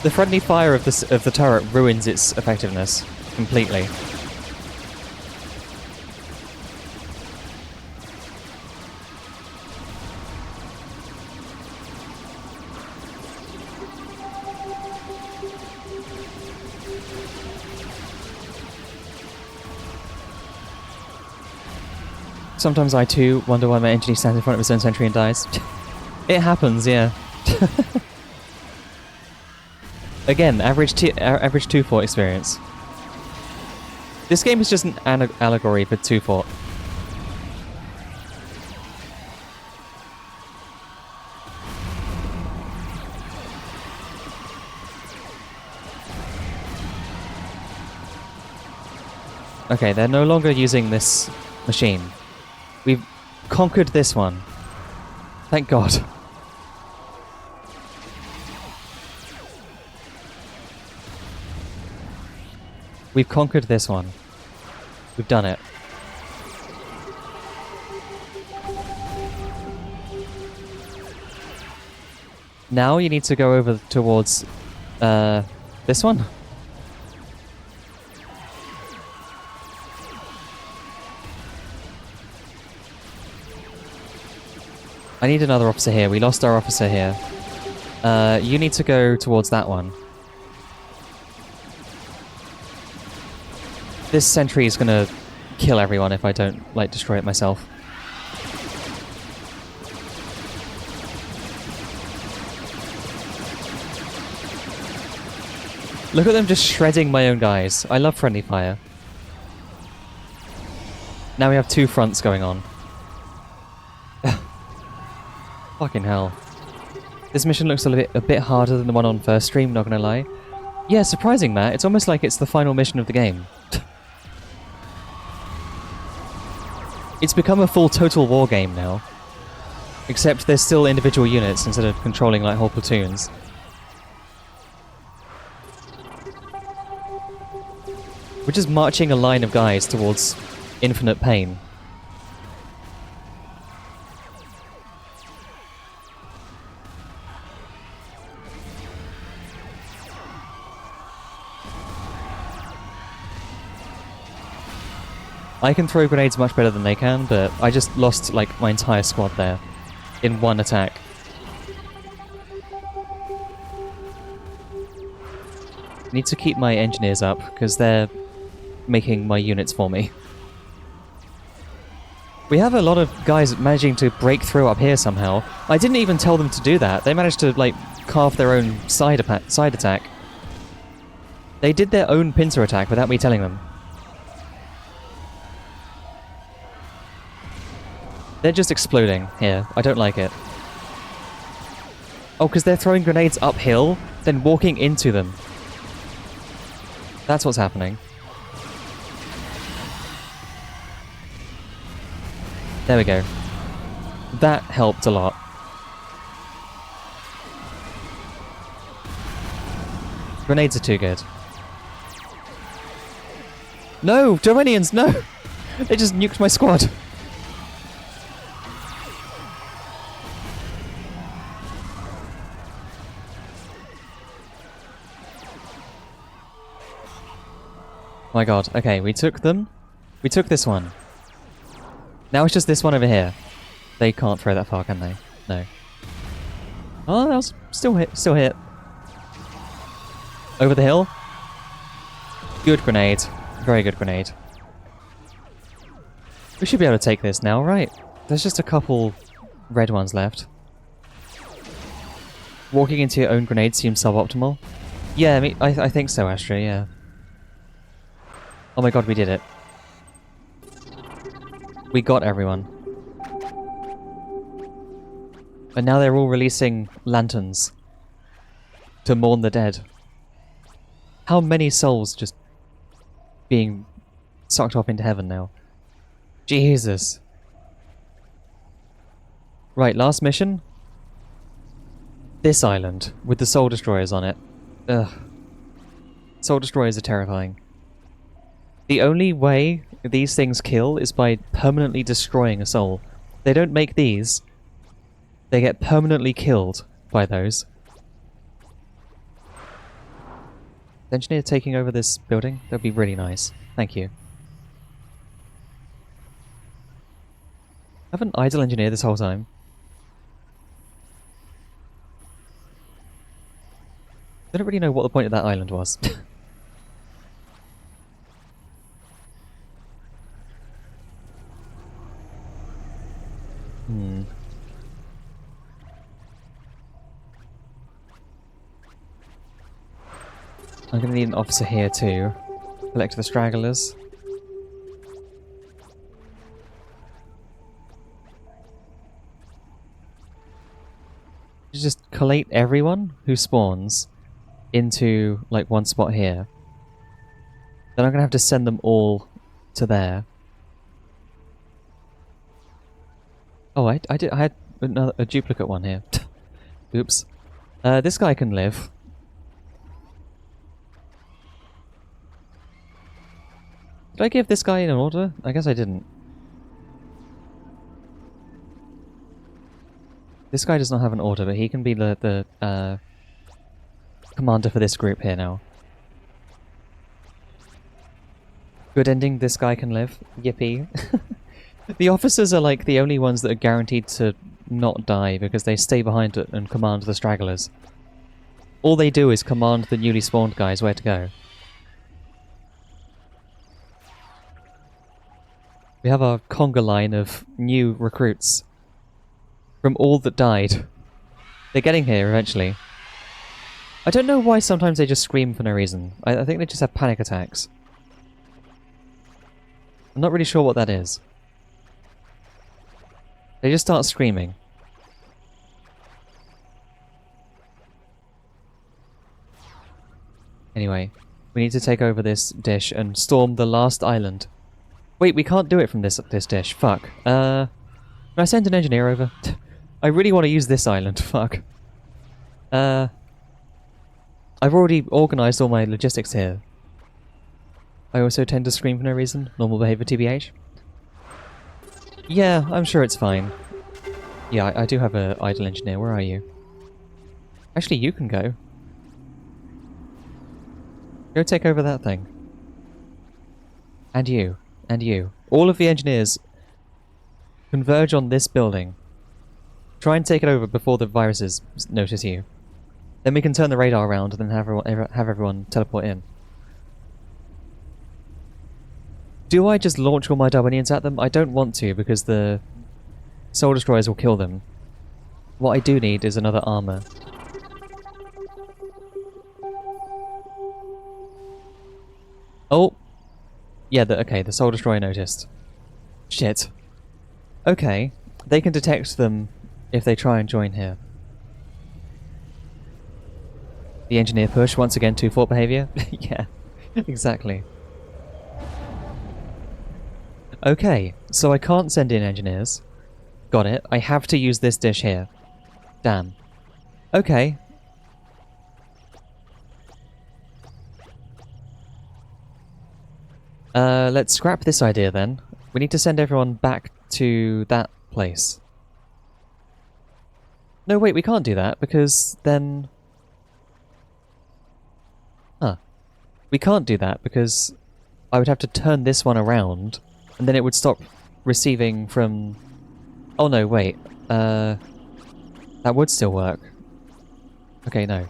The friendly fire of the turret ruins its effectiveness completely. Sometimes I too wonder why my engineer stands in front of his own sentry and dies. It happens, yeah. Again, average 2 fort experience. This game is just an allegory for 2 fort. Okay, they're no longer using this machine. We've conquered this one. Thank God. We've conquered this one. We've done it. Now you need to go over towards this one. I need another officer here. We lost our officer here. You need to go towards that one. This sentry is gonna kill everyone if I don't, like, destroy it myself. Look at them just shredding my own guys. I love friendly fire. Now we have 2 fronts going on. Fucking hell. This mission looks a bit harder than the one on first stream, not gonna lie. Yeah, surprising, Matt. It's almost like it's the final mission of the game. It's become a full Total War game now. Except there's still individual units instead of controlling like whole platoons. We're just marching a line of guys towards infinite pain. I can throw grenades much better than they can, but I just lost, like, my entire squad there. In one attack. I need to keep my engineers up, because they're making my units for me. We have a lot of guys managing to break through up here somehow. I didn't even tell them to do that. They managed to, like, carve their own side attack. They did their own pincer attack without me telling them. They're just exploding here. I don't like it. Oh, because they're throwing grenades uphill, then walking into them. That's what's happening. There we go. That helped a lot. Grenades are too good. No! Darwinians, no! They just nuked my squad. My god, okay, we took them. We took this one. Now it's just this one over here. They can't throw that far, can they? No. Oh, that was still hit. Over the hill. Good grenade. Very good grenade. We should be able to take this now, right? There's just a couple red ones left. Walking into your own grenade seems suboptimal. Yeah, I mean, I think so, Astra, yeah. Oh my god, we did it. We got everyone. And now they're all releasing lanterns to mourn the dead. How many souls just being sucked off into heaven now? Jesus. Right, last mission. This island, with the Soul Destroyers on it. Ugh. Soul Destroyers are terrifying. The only way these things kill is by permanently destroying a soul. They don't make these. They get permanently killed by those. The engineer taking over this building? That would be really nice. Thank you. I have an idle engineer this whole time. I don't really know what the point of that island was. Hmm. I'm gonna need an officer here too. Collect the stragglers. You just collate everyone who spawns into like one spot here. Then I'm gonna have to send them all to there. Oh, I had a duplicate one here. Oops. This guy can live. Did I give this guy an order? I guess I didn't. This guy does not have an order, but he can be the commander for this group here now. Good ending, this guy can live. Yippee. The officers are like the only ones that are guaranteed to not die because they stay behind and command the stragglers. All they do is command the newly spawned guys where to go. We have our conga line of new recruits from all that died. They're getting here eventually. I don't know why sometimes they just scream for no reason. I think they just have panic attacks. I'm not really sure what that is. They just start screaming. Anyway, we need to take over this dish and storm the last island. Wait, we can't do it from this dish. Fuck. Can I send an engineer over? I really want to use this island. Fuck. I've already organised all my logistics here. I also tend to scream for no reason. Normal behaviour, TBH. Yeah, I'm sure it's fine. Yeah, I do have an idle engineer. Where are you? Actually, you can go. Go take over that thing. And you. And you. All of the engineers converge on this building. Try and take it over before the viruses notice you. Then we can turn the radar around and then have everyone teleport in. Do I just launch all my Darwinians at them? I don't want to because the Soul Destroyers will kill them. What I do need is another armor. Oh! Yeah, okay, the Soul Destroyer noticed. Shit. Okay, they can detect them if they try and join here. The engineer push, once again, 2-fort behaviour? Yeah, exactly. Okay, so I can't send in engineers. Got it. I have to use this dish here. Damn. Okay. Let's scrap this idea then. We need to send everyone back to that place. No, wait, we can't do that because then... Huh. We can't do that because I would have to turn this one around and then it would stop receiving from... Oh no, wait. That would still work. Okay, no.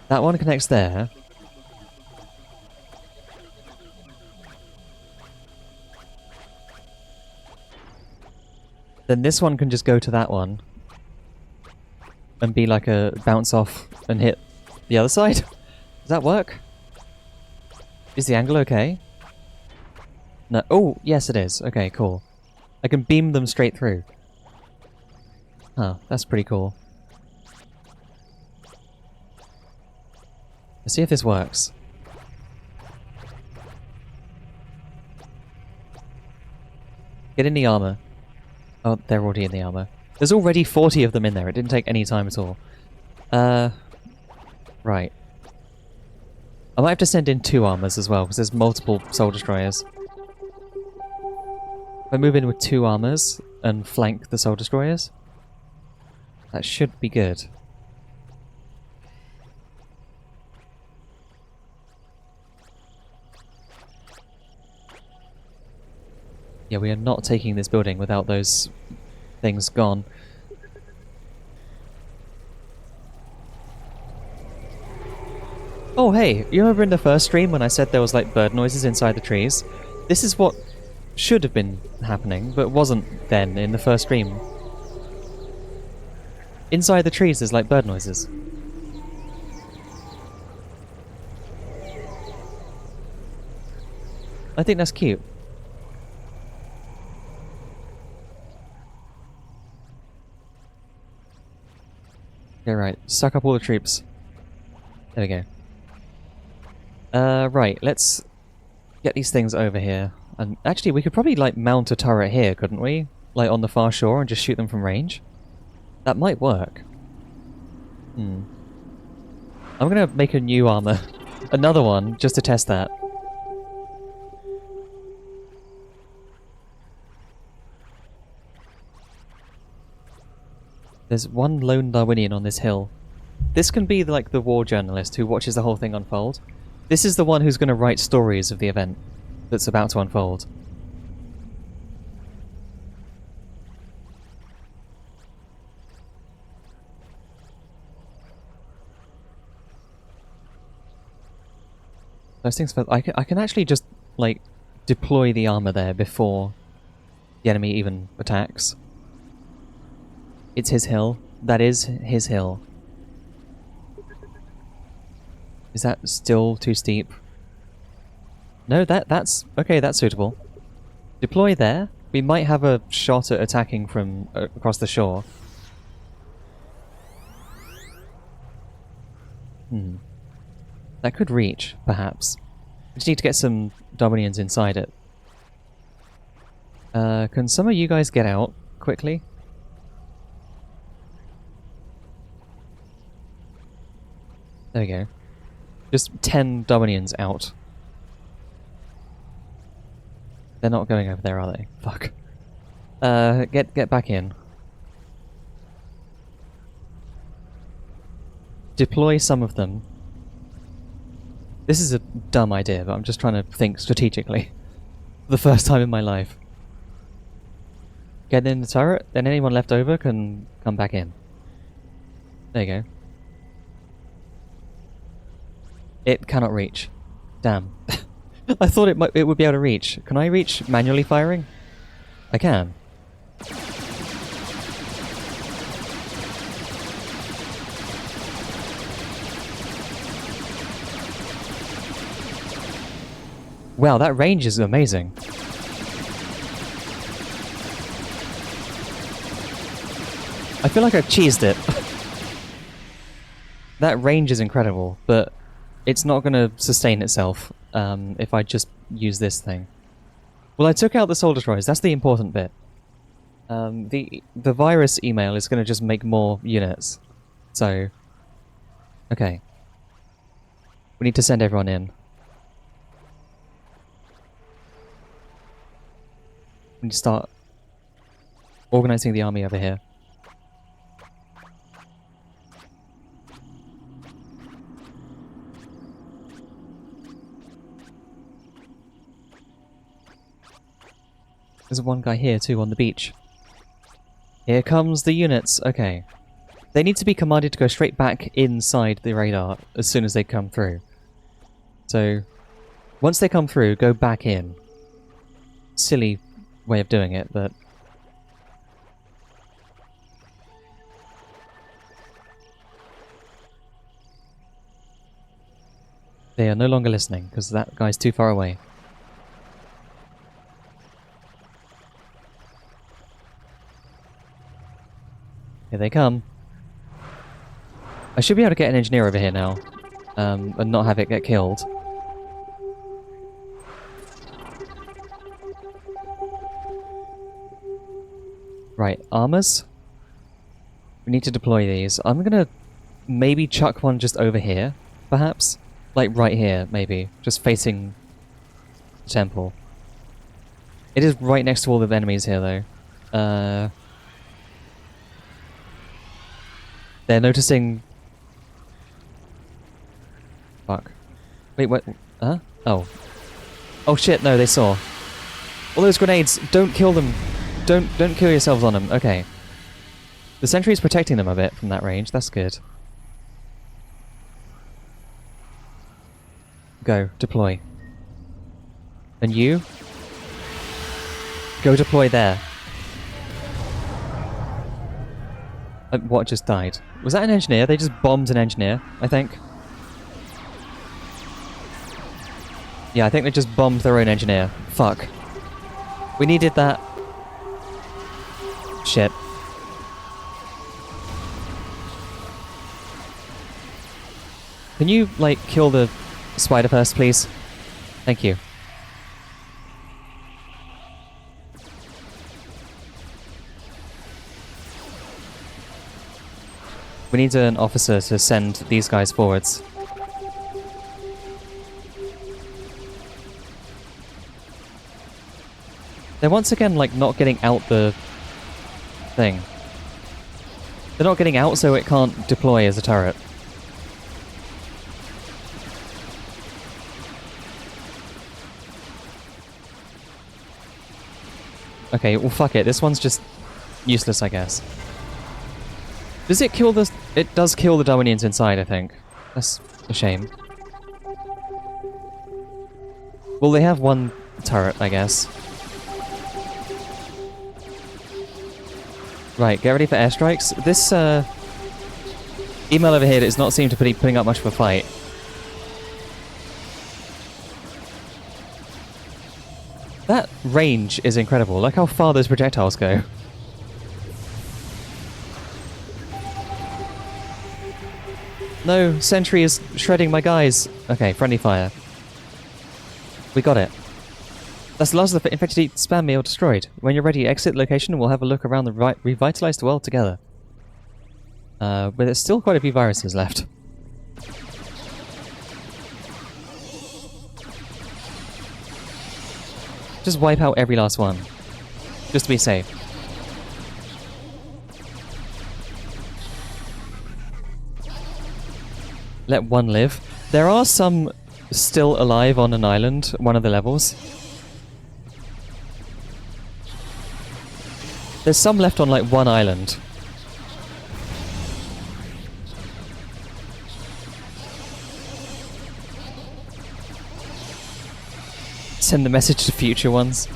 That one connects there. Then this one can just go to that one. And be like a bounce off and hit the other side. Does that work? Is the angle okay? No. Oh, yes it is. Okay, cool. I can beam them straight through. Huh, that's pretty cool. Let's see if this works. Get in the armor. Oh, they're already in the armor. There's already 40 of them in there. It didn't take any time at all. Right. I might have to send in 2 armors as well, because there's multiple Soul Destroyers. If I move in with 2 armors and flank the Soul Destroyers, that should be good. Yeah, we are not taking this building without those things gone. Oh hey, you remember in the first stream when I said there was like bird noises inside the trees? This is what should have been happening, but wasn't then in the first stream. Inside the trees there's like bird noises. I think that's cute. Okay, right. Suck up all the troops. There we go. Right, let's get these things over here. And actually, we could probably, like, mount a turret here, couldn't we? Like, on the far shore and just shoot them from range? That might work. I'm gonna make a new armor. Another one, just to test that. There's one lone Darwinian on this hill. This can be like the war journalist who watches the whole thing unfold. This is the one who's going to write stories of the event that's about to unfold. Those things, I can actually just like deploy the armor there before the enemy even attacks. It's his hill. That is his hill. Is that still too steep? No, that's... okay, that's suitable. Deploy there. We might have a shot at attacking from across the shore. That could reach, perhaps. We just need to get some Darwinians inside it. Can some of you guys get out quickly? There we go. Just 10 Darwinians out. They're not going over there, are they? Fuck. Get back in. Deploy some of them. This is a dumb idea, but I'm just trying to think strategically. For the first time in my life. Get in the turret, then anyone left over can come back in. There you go. It cannot reach. Damn. I thought it would be able to reach. Can I reach manually firing? I can. Wow, that range is amazing. I feel like I've cheesed it. That range is incredible, but it's not going to sustain itself if I just use this thing. Well, I took out the Soul Destroyers. That's the important bit. The virus email is going to just make more units. So, okay. We need to send everyone in. We need to start organizing the army over here. There's one guy here too on the beach. Here comes the units. Okay. They need to be commanded to go straight back inside the radar as soon as they come through. So, once they come through, go back in. Silly way of doing it, but... they are no longer listening, because that guy's too far away. Here they come. I should be able to get an engineer over here now. and not have it get killed. Right, armors. We need to deploy these. I'm gonna maybe chuck one just over here, perhaps? Like right here, maybe. Just facing the temple. It is right next to all the enemies here, though. They're noticing... Fuck. Wait, what? Huh? Oh. Oh shit, no, they saw. All those grenades, don't kill them. Don't kill yourselves on them. Okay. The sentry's protecting them a bit from that range. That's good. Go. Deploy. And you? Go deploy there. What just died? Was that an engineer? They just bombed an engineer, I think. Yeah, I think they just bombed their own engineer. Fuck. We needed that. Shit. Can you, like, kill the spider first, please? Thank you. We need an officer to send these guys forwards. They're once again, like, not getting out the thing. They're not getting out, so it can't deploy as a turret. Okay, well fuck it. This one's just useless, I guess. Does it kill the... It does kill the Darwinians inside, I think. That's a shame. Well, they have one turret, I guess. Right, get ready for airstrikes. This, email over here does not seem to be putting up much of a fight. That range is incredible. Look how far those projectiles go. No, sentry is shredding my guys. Okay, friendly fire. We got it. That's the last of the infected spam meal destroyed. When you're ready, exit location and we'll have a look around the revitalized world together. But there's still quite a few viruses left. Just wipe out every last one. Just to be safe. Let one live. There are some still alive on an island, one of the levels. There's some left on like one island. Send the message to future ones.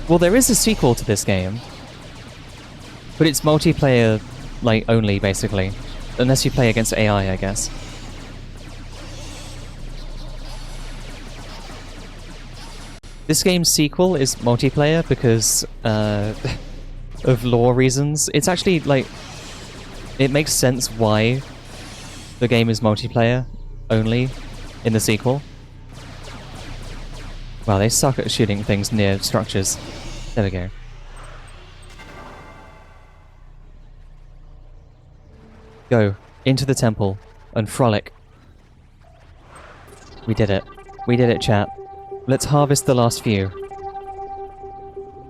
Well, there is a sequel to this game. But it's multiplayer, like, only, basically. Unless you play against AI, I guess. This game's sequel is multiplayer because, of lore reasons. It's actually, like... It makes sense why the game is multiplayer only in the sequel. Wow, they suck at shooting things near structures. There we go. Go into the temple and frolic. We did it. We did it, chat. Let's harvest the last few.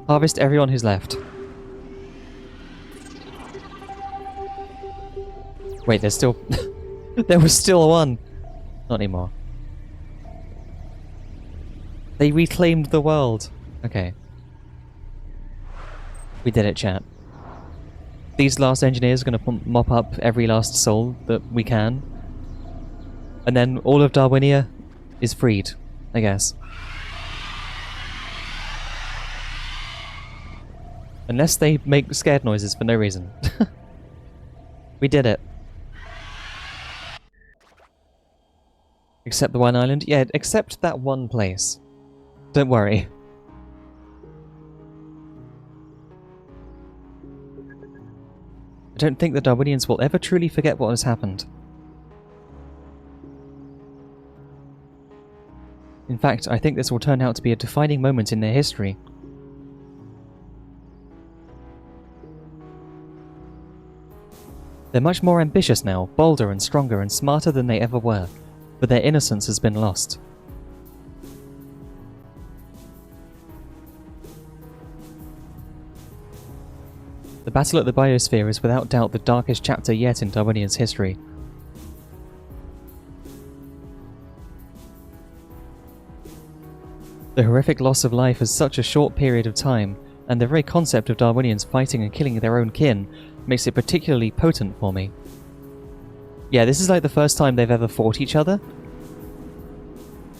Harvest everyone who's left. Wait, there's still... There was still one! Not anymore. They reclaimed the world. Okay. We did it, chat. These last engineers are going to mop up every last soul that we can. And then all of Darwinia is freed, I guess. Unless they make scared noises for no reason. We did it. Except the one island? Yeah, except that one place. Don't worry. I don't think the Darwinians will ever truly forget what has happened. In fact, I think this will turn out to be a defining moment in their history. They're much more ambitious now, bolder and stronger and smarter than they ever were, but their innocence has been lost. The battle at the biosphere is without doubt the darkest chapter yet in Darwinia's history. The horrific loss of life is such a short period of time, and the very concept of Darwinians fighting and killing their own kin makes it particularly potent for me. Yeah, this is like the first time they've ever fought each other.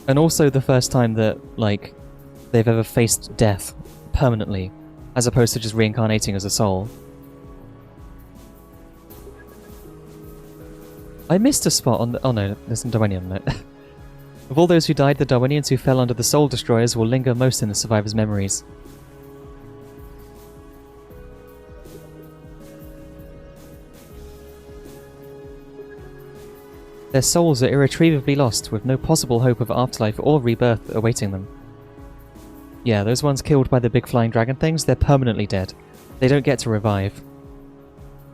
And also the first time that, like, they've ever faced death permanently, as opposed to just reincarnating as a soul. I missed a spot on the... Oh no, there's some Darwinian note. Of all those who died, the Darwinians who fell under the Soul Destroyers will linger most in the survivors' memories. Their souls are irretrievably lost, with no possible hope of afterlife or rebirth awaiting them. Yeah, those ones killed by the big flying dragon things, they're permanently dead. They don't get to revive.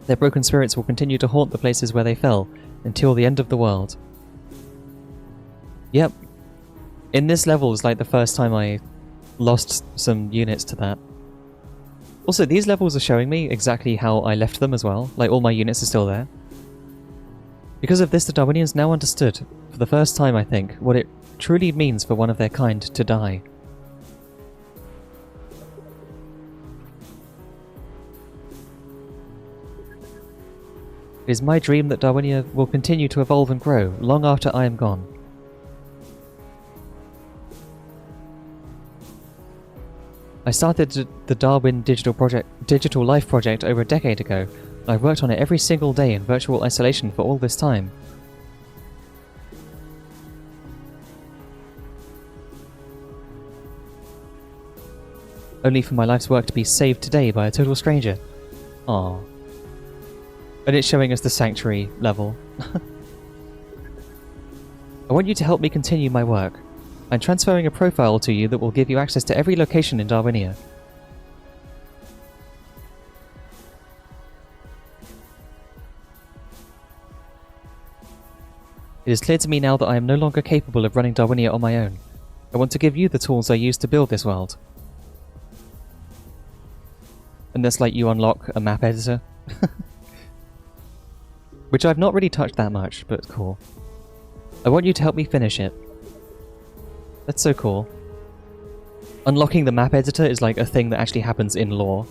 Their broken spirits will continue to haunt the places where they fell, until the end of the world. Yep. In this level is like the first time I lost some units to that. Also, these levels are showing me exactly how I left them as well. Like, all my units are still there. Because of this, the Darwinians now understood, for the first time I think, what it truly means for one of their kind to die. It is my dream that Darwinia will continue to evolve and grow, long after I am gone. I started the Darwin Digital Life project over a decade ago. I've worked on it every single day in virtual isolation for all this time. Only for my life's work to be saved today by a total stranger. Aww. And it's showing us the Sanctuary level. I want you to help me continue my work. I'm transferring a profile to you that will give you access to every location in Darwinia. It is clear to me now that I am no longer capable of running Darwinia on my own. I want to give you the tools I used to build this world. And that's like you unlock a map editor. Which I've not really touched that much, but cool. I want you to help me finish it. That's so cool. Unlocking the map editor is like a thing that actually happens in lore.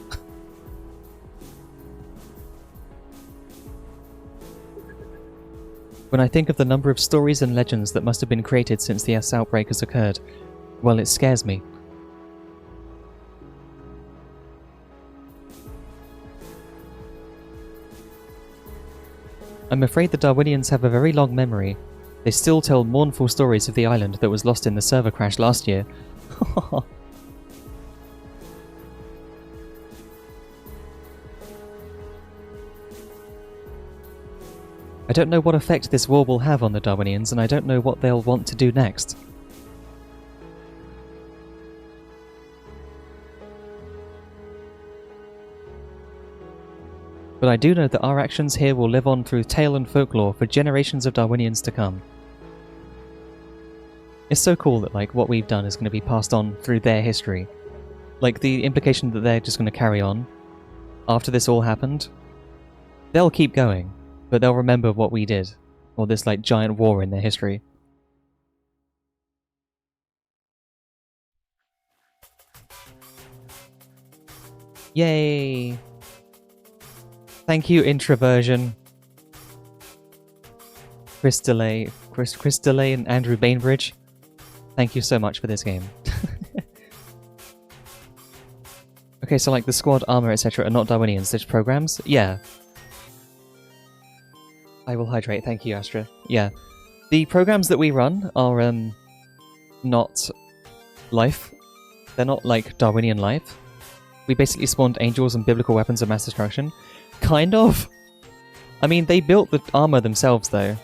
When I think of the number of stories and legends that must have been created since the S outbreak has occurred, well, it scares me. I'm afraid the Darwinians have a very long memory. They still tell mournful stories of the island that was lost in the server crash last year. I don't know what effect this war will have on the Darwinians, and I don't know what they'll want to do next. But I do know that our actions here will live on through tale and folklore for generations of Darwinians to come. It's so cool that like what we've done is going to be passed on through their history. Like the implication that they're just going to carry on after this all happened. They'll keep going, but they'll remember what we did, or this like giant war in their history. Yay! Thank you, Introversion. Chris Delay and Andrew Bainbridge. Thank you so much for this game. Okay, so like the squad, armor, etc. are not Darwinians, they're just programs? Yeah. I will hydrate, thank you, Astra. Yeah. The programs that we run are, not life. They're not like Darwinian life. We basically spawned angels and biblical weapons of mass destruction. Kind of. I mean, they built the armor themselves, though.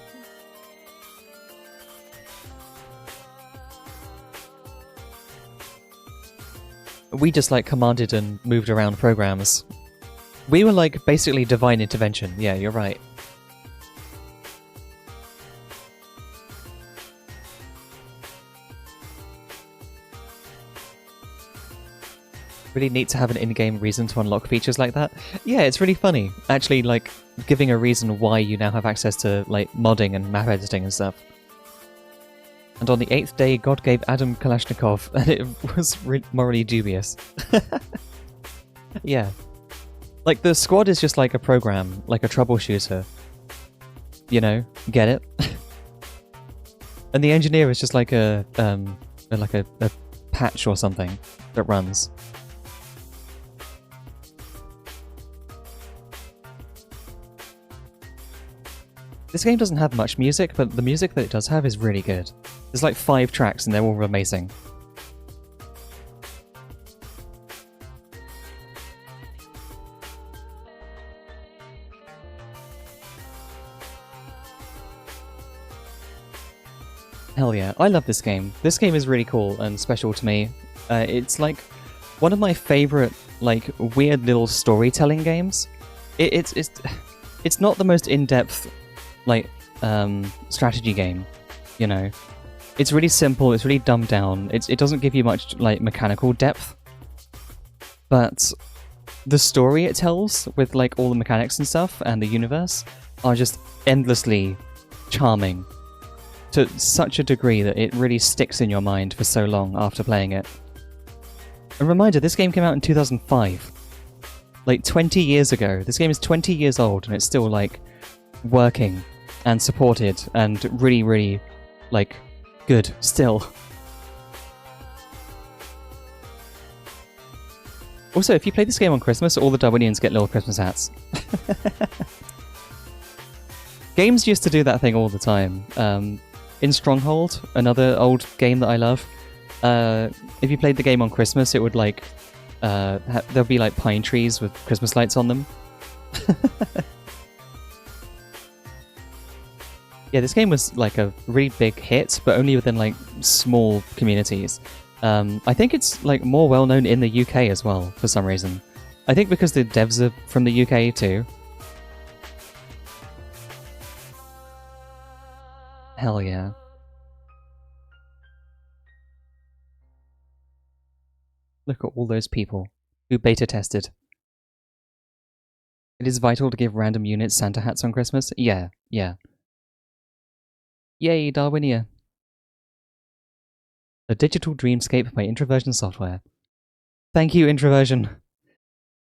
we just like commanded and moved around programs. We were like basically divine intervention. Yeah, you're right. Really neat to have an in-game reason to unlock features like that. Yeah, it's really funny. Actually, like, giving a reason why you now have access to, like, modding and map editing and stuff. And on the 8th day, God gave Adam Kalashnikov, and it was morally dubious. Yeah. Like, the squad is just like a program, like a troubleshooter. You know? Get it? And the engineer is just like a patch or something that runs. This game doesn't have much music, but the music that it does have is really good. There's like 5 tracks and they're all amazing. Hell yeah, I love this game. This game is really cool and special to me. It's like one of my favorite, like, weird little storytelling games. It's not the most in-depth, like, strategy game, you know. It's really simple, it's really dumbed down, it doesn't give you much, like, mechanical depth. But the story it tells, with, like, all the mechanics and stuff, and the universe, are just endlessly charming. To such a degree that it really sticks in your mind for so long after playing it. A reminder, this game came out in 2005. Like, 20 years ago. This game is 20 years old, and it's still, like, working and supported and really, really, like, good still. Also, if you play this game on Christmas, all the Darwinians get little Christmas hats. Games used to do that thing all the time. In Stronghold, another old game that I love, if you played the game on Christmas, it would, like, there'll be, like, pine trees with Christmas lights on them. Yeah, this game was, like, a really big hit, but only within, like, small communities. I think it's, like, more well-known in the UK as well, for some reason. I think because the devs are from the UK, too. Hell yeah. Look at all those people who beta tested. It is vital to give random units Santa hats on Christmas? Yeah, yeah. Yay, Darwinia! A digital dreamscape by Introversion Software. Thank you, Introversion!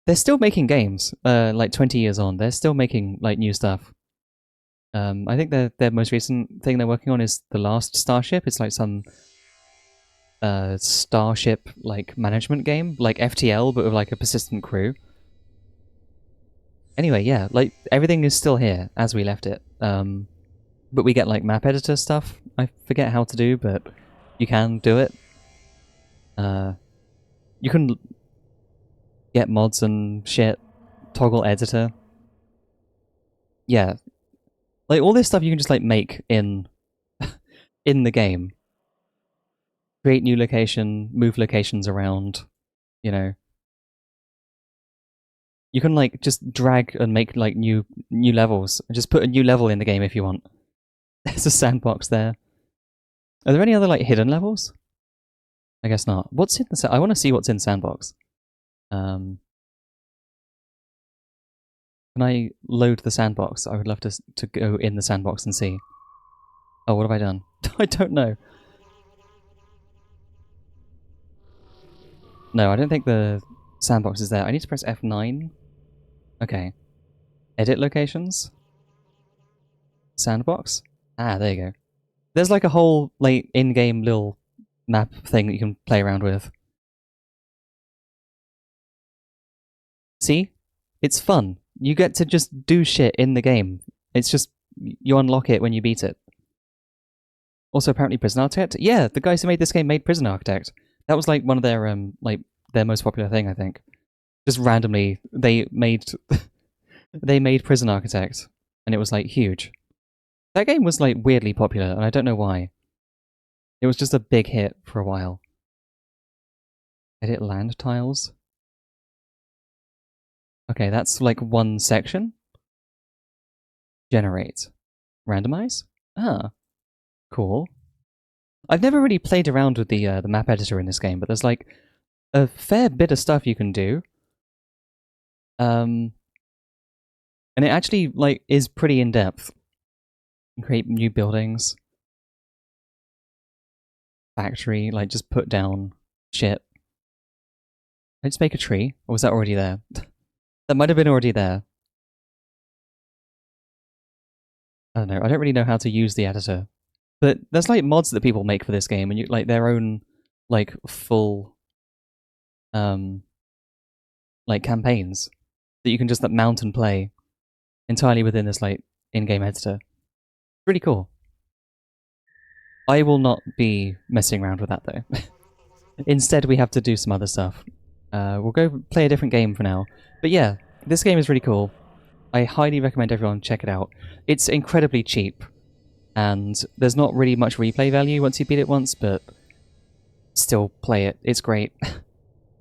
They're still making games, like 20 years on. They're still making, like, new stuff. I think their most recent thing they're working on is The Last Starship. It's like some starship, like, management game, like FTL, but with, like, a persistent crew. Anyway, yeah, like, everything is still here as we left it. But we get, like, map editor stuff. I forget how to do, but you can do it. You can get mods and shit. Toggle editor. Yeah. Like, all this stuff you can just, like, make in in the game. Create new location, move locations around, you know. You can, like, just drag and make, like, new levels. Just put a new level in the game if you want. There's a sandbox there. Are there any other, like, hidden levels? I guess not. What's in the I want to see what's in sandbox. Can I load the sandbox? I would love to go in the sandbox and see. Oh, what have I done? I don't know. No, I don't think the sandbox is there. I need to press F9. Okay. Edit locations. Sandbox. Ah, there you go. There's, like, a whole, like, in-game little map thing that you can play around with. See? It's fun. You get to just do shit in the game. It's just, you unlock it when you beat it. Also, apparently Prison Architect? Yeah, the guys who made this game made Prison Architect. That was, like, one of their, like, their most popular thing, I think. Just randomly, they made they made Prison Architect, and it was, like, huge. That game was, like, weirdly popular, and I don't know why. It was just a big hit for a while. Edit land tiles. Okay, that's like one section. Generate. Randomize? Ah, cool. I've never really played around with the map editor in this game, but there's like a fair bit of stuff you can do. And it actually like is pretty in depth. Create new buildings. Factory, like just put down shit. Let's make a tree. Or was that already there? That might have been already there. I don't know. I don't really know how to use the editor. But there's like mods that people make for this game, and you like their own like full like campaigns that you can just mount and play entirely within this like in-game editor. Really cool. I will not be messing around with that though. Instead, we have to do some other stuff. We'll go play a different game for now. But yeah, this game is really cool. I highly recommend everyone check it out. It's incredibly cheap, and there's not really much replay value once you beat it once, but still play it. It's great.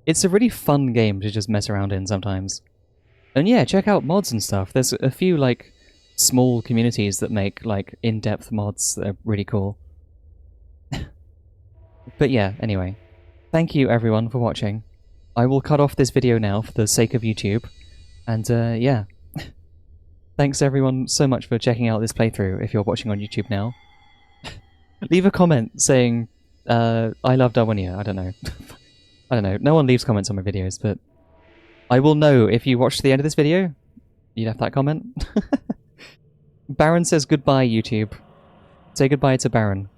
It's a really fun game to just mess around in sometimes. And yeah, check out mods and stuff. There's a few like small communities that make like in-depth mods that are really cool. But yeah, anyway. Thank you everyone for watching. I will cut off this video now for the sake of YouTube. And yeah. Thanks everyone so much for checking out this playthrough if you're watching on YouTube now. Leave a comment saying, I love Darwinia. I don't know. I don't know. No one leaves comments on my videos, but I will know if you watch to the end of this video. You left that comment. Baron says goodbye, YouTube. Say goodbye to Baron.